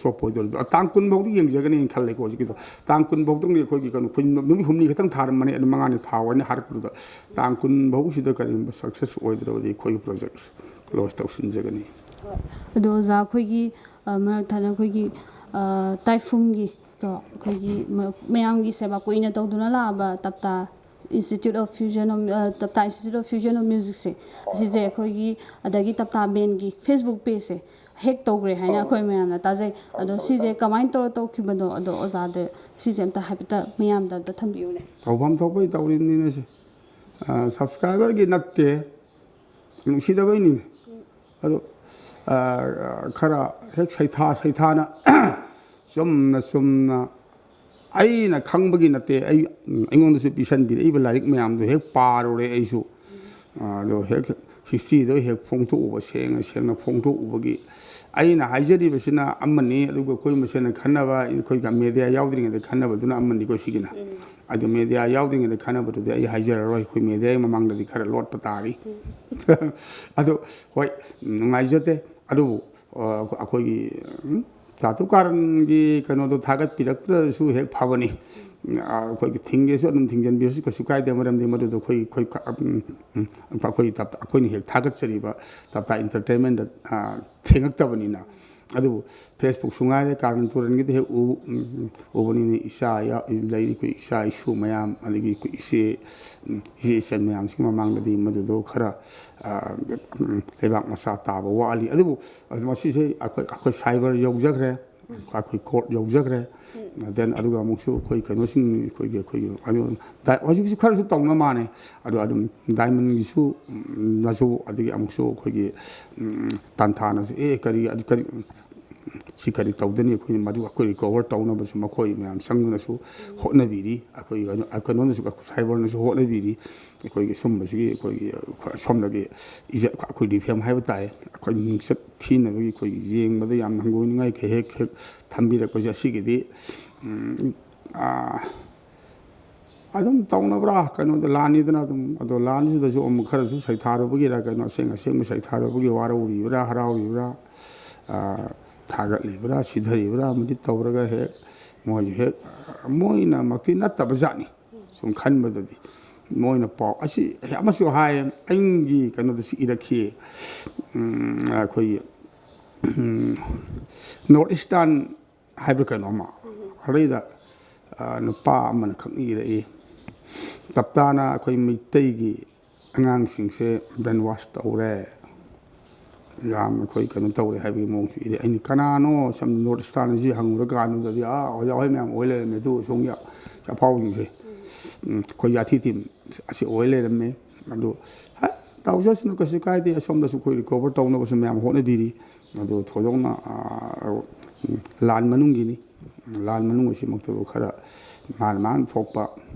ꯁꯣꯛꯄꯣꯏꯗꯣꯔꯤꯕ꯭ꯔꯥ ꯇꯥꯡ 10 ꯐꯥꯎꯗꯤ ꯌꯦꯡꯖꯒꯅꯤꯅ ꯈꯜꯂꯦꯀꯣ ꯍꯧꯖꯤꯛꯀꯤꯗꯣ ꯇꯥꯡ 10 ꯐꯥꯎꯗꯪꯗꯤ ꯑꯩꯈꯣꯏꯒꯤ ꯀꯩꯅꯣ ꯅꯨꯃꯤꯠ 5 ꯈꯛꯇꯪ ꯊꯥꯔꯝꯕꯅꯤ ꯑꯗꯨ 5ꯅꯤ ꯊꯥꯎ ꯍꯥꯏꯅ ꯍꯥꯏꯔꯛꯄꯗꯨꯗ ꯇꯥꯡ 10 ꯐꯥꯎꯁꯤꯗ ꯀꯔꯤꯒꯨꯝꯕ ꯁꯛꯁꯦꯁ ꯑꯣꯏꯗ꯭ꯔꯕꯗꯤ ꯑꯩꯈꯣꯏꯒꯤ ꯄ꯭ꯔꯣꯖꯦꯛꯠ ꯀ꯭ꯂꯣꯖ ꯇꯧꯁꯤꯟꯖꯒꯅꯤ ꯑꯗꯣ ꯑꯣꯖꯥ ꯑꯩꯈꯣꯏꯒꯤ ꯃꯔꯛ ꯊꯠꯅ ꯑꯩꯈꯣꯏꯒꯤ ꯇꯥꯏꯐꯨꯝꯒꯤ ꯑꯩꯈꯣꯏꯒꯤ ꯃꯌꯥꯝꯒꯤ ꯁꯦꯕꯥ ꯀꯨꯏꯅ ꯇꯧꯗꯨꯅ ꯂꯥꯛꯑꯕ Tapta institute of fusion Tapta institute of fusion of ꯃ꯭ꯌꯨꯖꯤꯛꯁꯦ ꯑꯁꯤꯁꯦ ꯑꯩꯈꯣꯏꯒꯤ ꯑꯗꯒꯤ ꯇꯞꯇꯥ ꯕꯦꯟꯒꯤ ꯐꯦꯁꯕꯨꯛ ꯄꯦꯖꯁꯦ ꯍꯦꯛ ꯇꯧꯈ꯭ꯔꯦ ꯍꯥꯏꯅ ꯑꯩꯈꯣꯏ ꯃꯌꯥꯝꯅ ꯇꯥꯖꯩ ꯑꯗꯣ ꯁꯤꯁꯦ ꯀꯃꯥꯏꯅ ꯇꯧꯔ ꯇꯧꯈꯤꯕꯅꯣ ꯑꯗꯣ ꯑꯣꯖꯥꯗ ꯁꯤꯁꯦ ꯑꯝꯇ ꯍꯥꯏꯐꯦꯠꯇ ꯃꯌꯥꯝꯗ ꯑꯝꯇ ꯊꯝꯕꯤꯌꯨꯅꯦ ꯇꯧꯐꯝ ꯊꯣꯛꯄꯩ ꯇꯧꯔꯤꯕꯅꯤꯅ ꯁꯦ ꯁꯕꯁꯀ꯭ꯔꯥꯏꯕꯔꯒꯤ ꯅꯠꯇꯦ ꯅꯨꯡꯁꯤꯗꯕꯩꯅꯤꯅꯦ ꯑꯗꯣ ꯈꯔ ꯍꯦꯛ ꯁꯩꯊꯥꯅ ꯆꯨꯝꯅ ꯑꯩꯅ ꯈꯪꯕꯒꯤ ꯅꯠꯇꯦ ꯑꯩꯉꯣꯟꯗꯁꯨ ꯄꯤꯁꯟꯕꯤꯔꯛꯏꯕ ꯂꯥꯏꯔꯤꯛ ꯃꯌꯥꯝꯗꯣ ꯍꯦꯛ ꯄꯥꯔꯨꯔꯦ ꯑꯩꯁꯨ ꯑꯗꯣ ꯍꯦꯛ ꯍꯤꯁꯇ꯭ꯔꯤꯗꯣ ꯍꯦꯛ ꯐꯣꯡꯗꯣꯛꯎꯕ ꯁꯦꯡꯅ ꯐꯣꯡꯗꯣꯛꯎꯕꯒꯤ ꯑꯩꯅ ꯍꯥꯏꯖꯔꯤꯕꯁꯤꯅ ꯑꯃꯅꯤ ꯑꯗꯨꯒ ꯑꯩꯈꯣꯏ ꯃꯁꯦꯟꯅ ꯈꯟꯅꯕ ꯑꯩꯈꯣꯏ ꯃꯦꯗꯤꯌꯥ ꯌꯥꯎꯗ꯭ꯔꯤꯉꯩꯗ ꯈꯟꯅꯕꯗꯨꯅ ꯑꯃꯅꯤꯀꯣ ꯁꯤꯒꯤꯅ ꯑꯗꯨ ꯃꯦꯗꯤꯌꯥ ꯌꯥꯎꯗ꯭ꯔꯤꯉꯩꯗ ꯈꯟꯅꯕꯗꯨꯗꯤ ꯑꯩ ꯍꯥꯏꯖꯔꯔꯣꯏ ꯑꯩꯈꯣꯏ ꯃꯦꯗꯤꯌꯥꯒꯤ ꯃꯃꯥꯡꯗꯗꯤ ꯈꯔ ꯂꯣꯠꯄ ꯇꯥꯔꯤ ꯑꯗꯨ ꯍꯣꯏ ꯅꯨꯡꯉꯥꯏꯖꯗꯦ ꯑꯗꯨꯕꯨ ꯑꯩꯈꯣꯏꯒꯤ ꯙꯥꯇꯨ ꯀꯥꯔꯟꯒꯤ ꯀꯩꯅꯣꯗꯣ ꯊꯥꯒꯠꯄꯤꯔꯛꯇ꯭ꯔꯁꯨ ꯍꯦꯛ ꯐꯕꯅꯤ ꯑꯩꯈꯣꯏꯒꯤ ꯊꯤꯡꯒꯦꯁꯨ ꯑꯗꯨꯝ ꯊꯤꯡꯖꯤꯟꯕꯤꯔꯁꯨ ꯀꯩꯁꯨ ꯀꯥꯏꯗꯦ ꯃꯔꯝꯗꯤ ꯃꯗꯨꯗ ꯑꯩꯈꯣꯏꯅ ꯍꯦꯛ ꯊꯥꯒꯠꯆꯔꯤꯕ ꯇꯞꯇꯥ ꯏꯟꯇꯔꯇꯦꯟꯃꯦꯟꯗ ꯊꯦꯡꯉꯛꯇꯕꯅꯤꯅ ꯑꯗꯨꯕꯨ ꯐꯦꯁꯕꯨꯛꯁꯨ ꯉꯥꯏꯔꯦ ꯀꯥꯔꯟ ꯇꯨꯔꯟꯒꯤꯗꯤ ꯍꯦꯛ ꯎꯕꯅꯤꯅ ꯏꯆꯥ ꯂꯩꯔꯤ ꯑꯩꯈꯣꯏ ꯏꯆꯥ ꯏꯁꯨ ꯃꯌꯥꯝ ꯑꯗꯒꯤ ꯑꯩꯈꯣꯏ ꯏꯆꯦ ꯏꯆꯟ ꯃꯌꯥꯝꯁꯤꯒꯤ ꯃꯃꯥꯡꯗꯗꯤ ꯃꯗꯨꯗꯣ ꯈꯔ ꯂꯩꯕꯥꯛ ꯃꯆꯥ ꯇꯥꯕ ꯋꯥꯠꯂꯤ ꯑꯗꯨꯕꯨ ꯃꯁꯤꯁꯦ ꯑꯩꯈꯣꯏ ꯁꯥꯏꯕꯔ ꯌꯧꯖꯈ꯭ꯔꯦ ꯑꯩꯈꯣꯏ ꯀꯣꯔꯠ ꯌꯧꯖꯈ꯭ꯔꯦ ꯗꯦꯟ ꯑꯗꯨꯒ ꯑꯃꯨꯛꯁꯨ ꯑꯩꯈꯣꯏ ꯀꯩꯅꯣꯁꯤꯡ ꯑꯩꯈꯣꯏꯒꯤ ꯍꯧꯖꯤꯛꯁꯨ ꯈꯔꯁꯨ ꯇꯧꯅ ꯃꯥꯟꯅꯦ ꯑꯗꯣ ꯑꯗꯨꯝ ꯗꯥꯏꯃꯟꯒꯤꯁꯨ ꯅꯁꯨ ꯑꯗꯒꯤ ꯑꯃꯨꯛꯁꯨ ꯑꯩꯈꯣꯏꯒꯤ ꯇꯥꯟꯊꯥꯅꯁꯨ ꯀꯔꯤ ꯁꯤ ꯀꯔꯤ ꯇꯧꯗꯅꯤ ꯑꯩꯈꯣꯏꯅ ꯃꯗꯨ ꯑꯩꯈꯣꯏ ꯔꯤꯀꯣꯚꯔ ꯇꯧꯅꯕꯁꯨ ꯃꯈꯣꯏ ꯃꯌꯥꯝ ꯆꯪꯗꯨꯅꯁꯨ ꯍꯣꯠꯅꯕꯤꯔꯤ ꯑꯩꯈꯣꯏ ꯀꯩꯅꯣꯅꯁꯨ ꯁꯥꯏꯕꯔꯅꯁꯨ ꯍꯣꯠꯅꯕꯤꯔꯤ ꯑꯩꯈꯣꯏꯒꯤ ꯁꯨꯝꯕꯁꯤꯒꯤ ꯑꯩꯈꯣꯏꯒꯤ ꯁꯣꯝꯗꯒꯤ ꯑꯩꯈꯣꯏ ꯗꯤꯐꯦꯝ ꯍꯥꯏꯕ ꯇꯥꯔꯦ ꯑꯩꯈꯣꯏ ꯃꯤꯡꯆꯠ ꯊꯤꯅꯕꯒꯤ ꯑꯩꯈꯣꯏꯒꯤ ꯌꯦꯡꯕꯗ ꯌꯥꯝ ꯍꯪꯒꯣꯏꯅꯤꯡꯉꯥꯏ ꯍꯦꯛ ꯊꯝꯕꯤꯔꯛꯄꯁꯦ ꯑꯁꯤꯒꯤꯗꯤ ꯑꯗꯨꯝ ꯇꯧꯅꯕ꯭ꯔꯥ ꯀꯩꯅꯣꯗ ꯂꯥꯟꯅꯤꯗꯅ ꯑꯗꯨꯝ ꯑꯗꯣ ꯂꯥꯟꯁꯤꯗꯁꯨ ꯑꯃꯨꯛ ꯈꯔꯁꯨ ꯁꯩꯊꯥꯔꯨꯕꯒꯤꯔ ꯀꯩꯅꯣ ꯑꯁꯦꯡꯕ ꯁꯩꯊꯥꯔꯨꯕꯒꯤ ꯋꯥꯔꯧꯔꯤꯕ꯭ꯔꯥ ꯍꯔꯥꯎꯔꯤꯕ꯭ꯔꯥ ꯊꯥꯒꯠꯂꯤꯕ꯭ꯔꯥ ꯁꯤꯙꯔꯤꯕ꯭ꯔꯥ ꯑꯃꯗꯤ ꯇꯧꯔꯒ ꯍꯦꯛ ꯃꯣꯏꯁꯨ ꯍꯦꯛ ꯃꯣꯏꯅꯃꯛꯇꯤ ꯅꯠꯇꯕ ꯖꯥꯠꯅꯤ ꯁꯨꯝ ꯈꯟꯕꯗꯗꯤ ꯃꯣꯏꯅ ꯄꯥꯎ ꯑꯁꯤ ꯑꯃꯁꯨ ꯍꯥꯏ ꯑꯩꯒꯤ ꯀꯩꯅꯣꯗꯁꯨ ꯏꯔꯛꯈꯤ ꯑꯩꯈꯣꯏꯒꯤ ꯅꯣꯔꯠ ꯏꯁꯇꯔꯟ ꯍꯥꯏꯕ ꯀꯩꯅꯣꯃ ꯑꯗꯩꯗ ꯅꯨꯄꯥ ꯑꯃꯅ ꯈꯛꯅ ꯏꯔꯛꯏ ꯇꯞꯇꯥꯅ ꯑꯩꯈꯣই ꯃꯩꯇꯩꯒꯤ ꯑꯉꯥꯡꯁꯤꯡꯁꯦ ꯕ꯭ꯔꯦꯟ ꯋꯥꯁ ꯇꯧꯔꯦ ꯌꯥꯝꯅ ꯑꯩꯈꯣꯏ ꯀꯩꯅꯣ ꯇꯧꯔꯦ ꯍꯥꯏꯕꯒꯤ ꯃꯑꯣꯡꯁꯨ ꯏꯔꯦ ꯑꯩꯅ ꯀꯅꯥꯅꯣ ꯁꯝ ꯅꯣꯔꯠ ꯏꯁꯇꯔꯟꯁꯤ ꯍꯪꯉꯨꯔꯀꯥꯟꯗꯨꯗꯗꯤ ꯑꯣꯖꯥ ꯍꯣꯏ ꯃꯌꯥꯝ ꯑꯣꯏ ꯂꯩꯔꯝꯃꯦ ꯑꯗꯨ ꯁꯣꯝꯒꯤ ꯑꯐꯥꯎꯁꯤꯡꯁꯦ ꯑꯩꯈꯣꯏ ꯌꯥꯊꯤ ꯇꯤꯝ ꯑꯁꯤ ꯑꯣꯏ ꯂꯩꯔꯝꯃꯦ ꯑꯗꯨ ꯇꯧꯖꯁꯅꯨ ꯀꯩꯁꯨ ꯀꯥꯏꯗꯦ ꯑꯁꯣꯝꯗꯁꯨ ꯑꯩꯈꯣꯏ ꯔꯤꯀꯣꯚꯔ ꯇꯧꯅꯕꯁꯨ ꯃꯌꯥꯝ ꯍꯣꯠꯅꯕꯤꯔꯤ ꯑꯗꯨ ꯊꯣꯏꯗꯣꯛꯅ ꯂꯥꯟ ꯃꯅꯨꯡꯒꯤꯅꯤ ꯂꯥꯟ ꯃꯅꯨꯡ ꯑꯁꯤꯃꯛꯇꯕꯨ ꯈꯔ ꯃꯥꯅ ꯊꯣꯛꯄ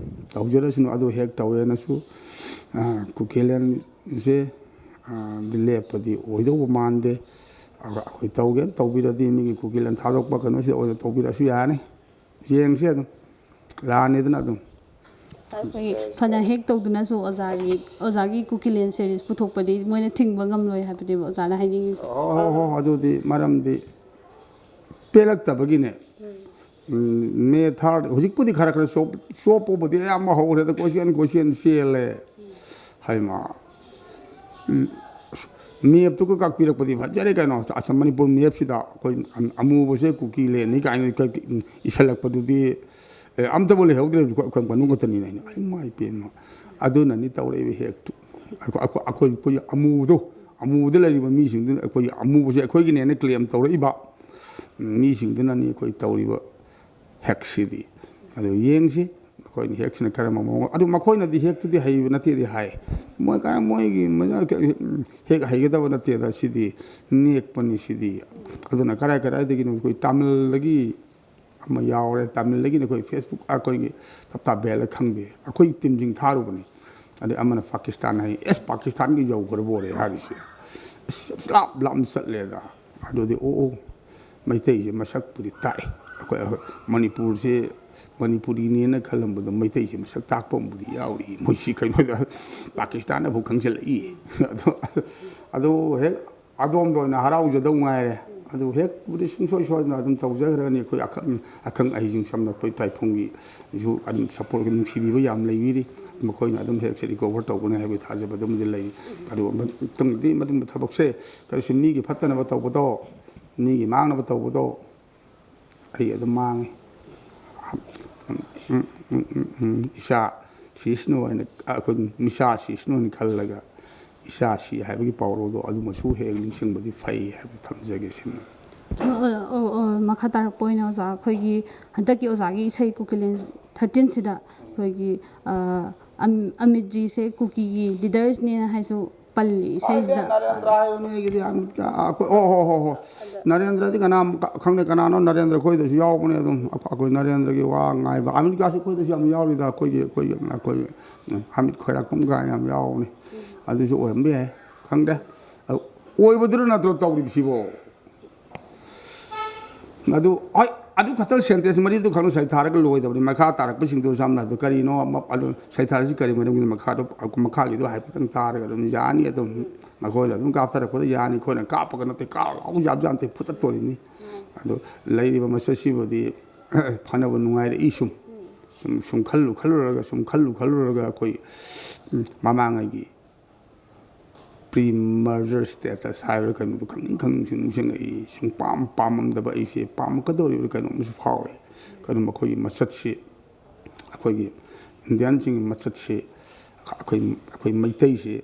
ꯇꯧꯖꯔꯁꯅꯨ ꯑꯗꯨ ꯍꯦꯛ ꯇꯧꯋꯦꯅꯁꯨ ꯀꯨꯀꯤꯂꯦꯟꯁꯦ ꯂꯦꯞꯄꯗꯤ ꯑꯣꯏꯗꯧꯕ ꯃꯥꯟꯗꯦ ꯑꯩꯈꯣꯏ ꯇꯧꯒꯦꯅ ꯇꯧꯕꯤꯔꯗꯤ ꯃꯤꯒꯤ ꯀꯨꯀꯤꯂꯦꯟ ꯊꯥꯗꯣꯛꯄ ꯀꯩꯅꯣꯁꯤꯗ ꯑꯣꯏꯅ ꯇꯧꯕꯤꯔꯁꯨ ꯌꯥꯅꯤ ꯌꯦꯡꯁꯤ ꯑꯗꯨꯝ ꯂꯥꯟꯅꯤꯗꯅ ꯑꯗꯨꯝ ꯑꯩꯈꯣꯏꯒꯤ ꯐꯅ ꯍꯦꯛ ꯇꯧꯗꯨꯅꯁꯨ ꯑꯣꯖꯥꯒꯤ ꯀꯨꯀꯤꯂꯦꯟ ꯁꯦꯔꯤꯁ ꯄꯨꯊꯣꯛꯄꯗꯤ ꯃꯣꯏꯅ ꯊꯤꯡꯕ ꯉꯝꯂꯣꯏ ꯍꯥꯏꯕꯅꯦꯕ ꯑꯣꯖꯥꯅ ꯍꯥꯏꯅꯤꯡꯉꯤꯁꯦ ꯍꯣꯏ ꯑꯗꯨꯗꯤ ꯃꯔꯝꯗꯤ ꯄꯦꯜꯂꯛꯇꯕꯒꯤꯅꯦ ꯃꯦ 3 ꯍꯧꯖꯤꯛꯄꯨꯗꯤ ꯈꯔ ꯆꯣꯞꯄꯕꯨꯗꯤ ꯑꯌꯥꯝꯕ ꯍꯧꯈ꯭ꯔꯦꯗ ꯀꯣꯏꯆꯦꯟ ꯆꯦꯜꯂꯦ ꯍꯩꯃꯥ ꯃꯦꯞꯇꯨꯒ ꯀꯛꯄꯤꯔꯛꯄꯗꯤ ꯐꯖꯔꯦ ꯀꯩꯅꯣ ꯑꯁꯣꯝ ꯃꯅꯤꯄꯨꯔ ꯃꯦꯞꯁꯤꯗ ꯑꯩꯈꯣꯏ ꯑꯃꯨꯕꯁꯦ ꯀꯨꯀꯤꯂꯦꯟꯅꯤ ꯀꯥꯏꯅ ꯏꯁꯜꯂꯛꯄꯗꯨꯗꯤ ꯑꯝꯇꯕꯨ ꯂꯩꯍꯧꯗ꯭ꯔꯦ ꯑꯩꯈꯣꯏ ꯃꯅꯨꯡ ꯈꯛꯇꯅꯤꯅ ꯑꯩꯅ ꯏꯃꯥ ꯏꯄꯦꯝꯃ ꯑꯗꯨꯅꯅꯤ ꯇꯧꯔꯛꯏꯕ ꯍꯦꯛꯇꯨ ꯑꯩꯈꯣꯏ ꯑꯃꯨꯕꯗ ꯂꯩꯔꯤꯕ ꯃꯤꯁꯤꯡꯗꯨꯅ ꯑꯩꯈꯣꯏꯒꯤ ꯑꯃꯨꯕꯁꯦ ꯑꯩꯈꯣꯏꯒꯤꯅꯦꯅ ꯀ꯭ꯂꯦꯝ ꯇꯧꯔꯛꯏꯕ ꯃꯤꯁꯤꯡꯗꯨꯅꯅꯤ ꯑꯩꯈꯣꯏ ꯇꯧꯔꯤꯕ ꯍꯦꯛꯁꯤꯗꯤ ꯑꯗꯨ ꯌꯦꯡꯁꯤ ꯑꯩꯈꯣꯏꯅ ꯍꯦꯛꯁꯤꯅ ꯀꯔꯝꯕ ꯃꯑꯣꯡ ꯑꯗꯨ ꯃꯈꯣꯏꯅꯗꯤ ꯍꯦꯛꯇꯨꯗꯤ ꯍꯩꯕ ꯅꯠꯇꯦꯗꯤ ꯍꯥꯏ ꯃꯣꯏꯒꯤ ꯍꯦꯛ ꯍꯩꯒꯗꯕ ꯅꯠꯇꯦꯗ ꯁꯤꯗꯤ ꯅꯦꯛꯄꯅꯤ ꯁꯤꯗꯤ ꯑꯗꯨꯅ ꯀꯗꯥꯏꯗꯒꯤꯅꯣ ꯑꯩꯈꯣꯏ ꯇꯥꯃꯤꯜꯗꯒꯤ ꯑꯃ ꯌꯥꯎꯔꯦ ꯇꯥꯃꯤꯜꯗꯒꯤꯅ ꯑꯩꯈꯣꯏ ꯐꯦꯁꯕꯨꯛ ꯑꯩꯈꯣꯏꯒꯤ ꯇꯞꯇꯥ ꯕꯦꯜꯂ ꯈꯪꯗꯦ ꯑꯩꯈꯣꯏ ꯇꯤꯝꯁꯤꯡ ꯊꯥꯔꯨꯕꯅꯤ ꯑꯗꯩ ꯑꯃꯅ ꯄꯥꯀꯤꯁꯇꯥꯟ ꯍꯥꯏ ꯄꯥꯀꯤꯁꯇꯥꯟꯒꯤ ꯌꯧꯈ꯭ꯔꯕꯣꯔꯦ ꯍꯥꯏꯔꯤꯁꯦ ꯂꯥꯞꯅ ꯆꯠꯂꯦꯗ ꯑꯗꯨꯗꯤ ꯃꯩꯇꯩꯁꯦ ꯃꯁꯛꯄꯨꯗꯤ ꯇꯥꯛꯏ ꯑꯩꯈꯣꯏ ꯃꯅꯤꯄꯨꯔꯁꯦ ꯃꯅꯤꯄꯨꯔꯤꯅꯦꯅ ꯈꯜꯂꯝꯕꯗꯣ ꯃꯩꯇꯩꯁꯦ ꯃꯁꯛ ꯇꯥꯛꯄ ꯑꯃꯕꯨꯗꯤ ꯌꯥꯎꯔꯤ ꯃꯣꯏꯁꯤ ꯀꯩꯅꯣꯗ ꯄꯥꯀꯤꯁꯇꯥꯟꯗꯐꯥꯎ ꯈꯪꯖꯤꯜꯂꯛꯏ ꯑꯗꯣ ꯍꯦꯛ ꯑꯗꯣꯝꯗ ꯑꯣꯏꯅ ꯍꯔꯥꯎꯖꯗꯧ ꯉꯥꯏꯔꯦ ꯑꯗꯨ ꯍꯦꯛꯄꯨꯗꯤ ꯁꯨꯡꯁꯣꯏ ꯁꯣꯏꯗꯅ ꯑꯗꯨꯝ ꯇꯧꯖꯈ꯭ꯔꯅꯤ ꯑꯩꯈꯣꯏ ꯑꯈꯪ ꯑꯍꯩꯁꯤꯡ ꯁꯝꯅ ꯑꯩꯈꯣꯏ ꯇꯥꯏꯐꯨꯡꯒꯤꯁꯨ ꯑꯗꯨꯝ ꯁꯞꯄꯣꯔꯠ ꯅꯨꯡꯁꯤꯕꯤꯕ ꯌꯥꯝ ꯂꯩꯕꯤꯔꯤ ꯃꯈꯣꯏꯅ ꯑꯗꯨꯝ ꯍꯦꯛꯁꯦ ꯔꯤꯀꯣꯚꯔ ꯇꯧꯒꯅꯤ ꯍꯥꯏꯕꯒꯤ ꯊꯥꯖꯕꯗꯨꯃꯗꯤ ꯂꯩ ꯑꯗꯨꯒ ꯃꯇꯨꯡꯗꯤ ꯃꯗꯨꯒꯨꯝꯕ ꯊꯕꯛꯁꯦ ꯀꯔꯤꯁꯨ ꯃꯤꯒꯤ ꯐꯠꯇꯅꯕ ꯇꯧꯕꯗꯣ ꯃꯤꯒꯤ ꯃꯥꯡꯅꯕ ꯇꯧꯕꯗꯣ ꯑꯩ ꯑꯗꯨꯝ ꯃꯥꯡꯉꯤ ꯏꯆꯥ ꯁꯤꯁꯅꯨ ꯍꯥꯏꯅ ꯑꯩꯈꯣꯏ ꯃꯤꯆꯥ ꯁꯤꯁꯅꯨ ꯍꯥꯏꯅ ꯈꯜꯂꯒ ꯏꯆꯥꯁꯤ ꯍꯥꯏꯕꯒꯤ ꯄꯥꯎꯔꯧꯗꯣ ꯑꯗꯨꯃꯁꯨ ꯍꯦꯛ ꯅꯤꯡꯁꯤꯡꯕꯗꯤ ꯐꯩ ꯍꯥꯏꯕ ꯊꯝꯖꯒꯦ ꯁꯤꯃ ꯃꯈꯥ ꯇꯥꯔꯛꯄ ꯑꯣꯏꯅ ꯑꯣꯖꯥ ꯑꯩꯈꯣꯏꯒꯤ ꯍꯟꯗꯛꯀꯤ ꯑꯣꯖꯥꯒꯤ ꯏꯁꯩ ꯀꯨꯀꯤꯂꯦꯟ 13ꯁꯤꯗ ꯑꯩꯈꯣꯏꯒꯤ ꯑꯃꯤꯠꯖꯤꯁꯦ ꯀꯨꯀꯤꯒꯤ ꯂꯤꯗꯔꯁꯅꯦꯅ ꯍꯥꯏꯁꯨ ꯄꯜꯂꯤ ꯏꯁꯩꯁꯤꯗ ꯅꯔꯦꯟꯗ꯭ꯔ ꯍꯥꯏꯕꯅꯤ ꯑꯩꯒꯤꯗꯤ ꯍꯣꯏ ꯅꯔꯦꯟꯗ꯭ꯔꯗꯤ ꯈꯪꯗꯦ ꯀꯅꯥꯅꯣ ꯅꯔꯦꯟꯗ꯭ꯔ ꯑꯩꯈꯣꯏꯗꯁꯨ ꯌꯥꯎꯕꯅꯦ ꯑꯗꯨꯝ ꯑꯩꯈꯣꯏ ꯅꯔꯦꯟꯗ꯭ꯔꯒꯤ ꯋꯥ ꯉꯥꯏꯕ ꯑꯃꯤꯠꯀꯥꯁꯨ ꯑꯩꯈꯣꯏꯗꯁꯨ ꯌꯥꯝ ꯌꯥꯎꯔꯤꯗ ꯑꯩꯈꯣꯏ ꯑꯃꯤꯠ ꯈꯣꯏꯔꯥꯛꯄꯝ ꯀꯥꯏꯅ ꯌꯥꯝ ꯌꯥꯎꯕꯅꯤ ꯑꯗꯨꯁꯨ ꯑꯣꯏꯔꯝꯕ ꯌꯥꯏ ꯈꯪꯗꯦ ꯑꯣꯏꯕꯗꯨꯅ ꯅꯠꯇ꯭ꯔꯣ ꯇꯧꯔꯤꯕꯁꯤꯕꯣ ꯑꯗꯨ ꯍꯣꯏ ꯑꯗꯨ ꯈꯛꯇ ꯁꯦꯟꯇꯦꯟꯁ ꯃꯔꯤꯗꯨ ꯈꯛꯇ ꯁꯩꯊꯥꯔꯒ ꯂꯣꯏꯗꯕꯅꯤ ꯃꯈꯥ ꯇꯥꯔꯛꯄꯁꯤꯡꯗꯨ ꯁꯝꯅ ꯍꯥꯏꯔꯕꯗ ꯀꯔꯤꯅꯣ ꯑꯗꯨ ꯁꯩꯊꯥꯔꯤꯁꯤ ꯀꯔꯤ ꯃꯔꯝꯒꯤꯅꯣ ꯃꯈꯥꯒꯤꯗꯣ ꯍꯥꯏꯐꯦꯠꯇꯪ ꯇꯥꯔꯒ ꯑꯗꯨꯝ ꯌꯥꯅꯤ ꯑꯗꯨꯝ ꯃꯈꯣꯏꯅ ꯑꯗꯨꯝ ꯀꯥꯞꯊꯔꯛꯄꯗ ꯌꯥꯅꯤ ꯑꯩꯈꯣꯏꯅ ꯀꯥꯞꯄꯒ ꯅꯠꯇꯦ ꯂꯥꯎ ꯌꯥꯝꯇꯦ ꯐꯨꯠꯇꯠꯇꯣꯔꯤꯅꯤ ꯑꯗꯨ ꯂꯩꯔꯤꯕ ꯃꯁꯛꯁꯤꯕꯨꯗꯤ ꯐꯅꯕ ꯅꯨꯡꯉꯥꯏꯔꯛꯏ ꯁꯨꯝ ꯈꯜꯂꯨꯔꯒ ꯑꯩꯈꯣꯏ ꯃꯃꯥꯡꯉꯩꯒꯤ ꯄ꯭ꯔꯤ ꯃꯔꯖꯔ ꯁ꯭ꯇꯦꯇꯁ ꯍꯥꯏꯕ꯭ꯔꯥ ꯀꯩꯅꯣꯗꯣ ꯈꯪꯅꯤꯡ ꯁꯨꯝ ꯅꯤꯡꯁꯤꯡꯉꯛꯏ ꯁꯨꯝ ꯄꯥꯝꯃꯝꯗꯕ ꯑꯩꯁꯦ ꯄꯥꯝꯃꯛꯀꯗꯧꯔꯤꯕ ꯀꯩꯅꯣꯝꯁꯨ ꯐꯥꯎꯋꯦ ꯀꯩꯅꯣ ꯃꯈꯣꯏꯒꯤ ꯃꯆꯠꯁꯤ ꯑꯩꯈꯣꯏꯒꯤ ꯏꯟꯗꯤꯌꯥꯟꯁꯤꯡꯒꯤ ꯃꯆꯠꯁꯤ ꯑꯩꯈꯣꯏ ꯃꯩꯇꯩꯁꯤ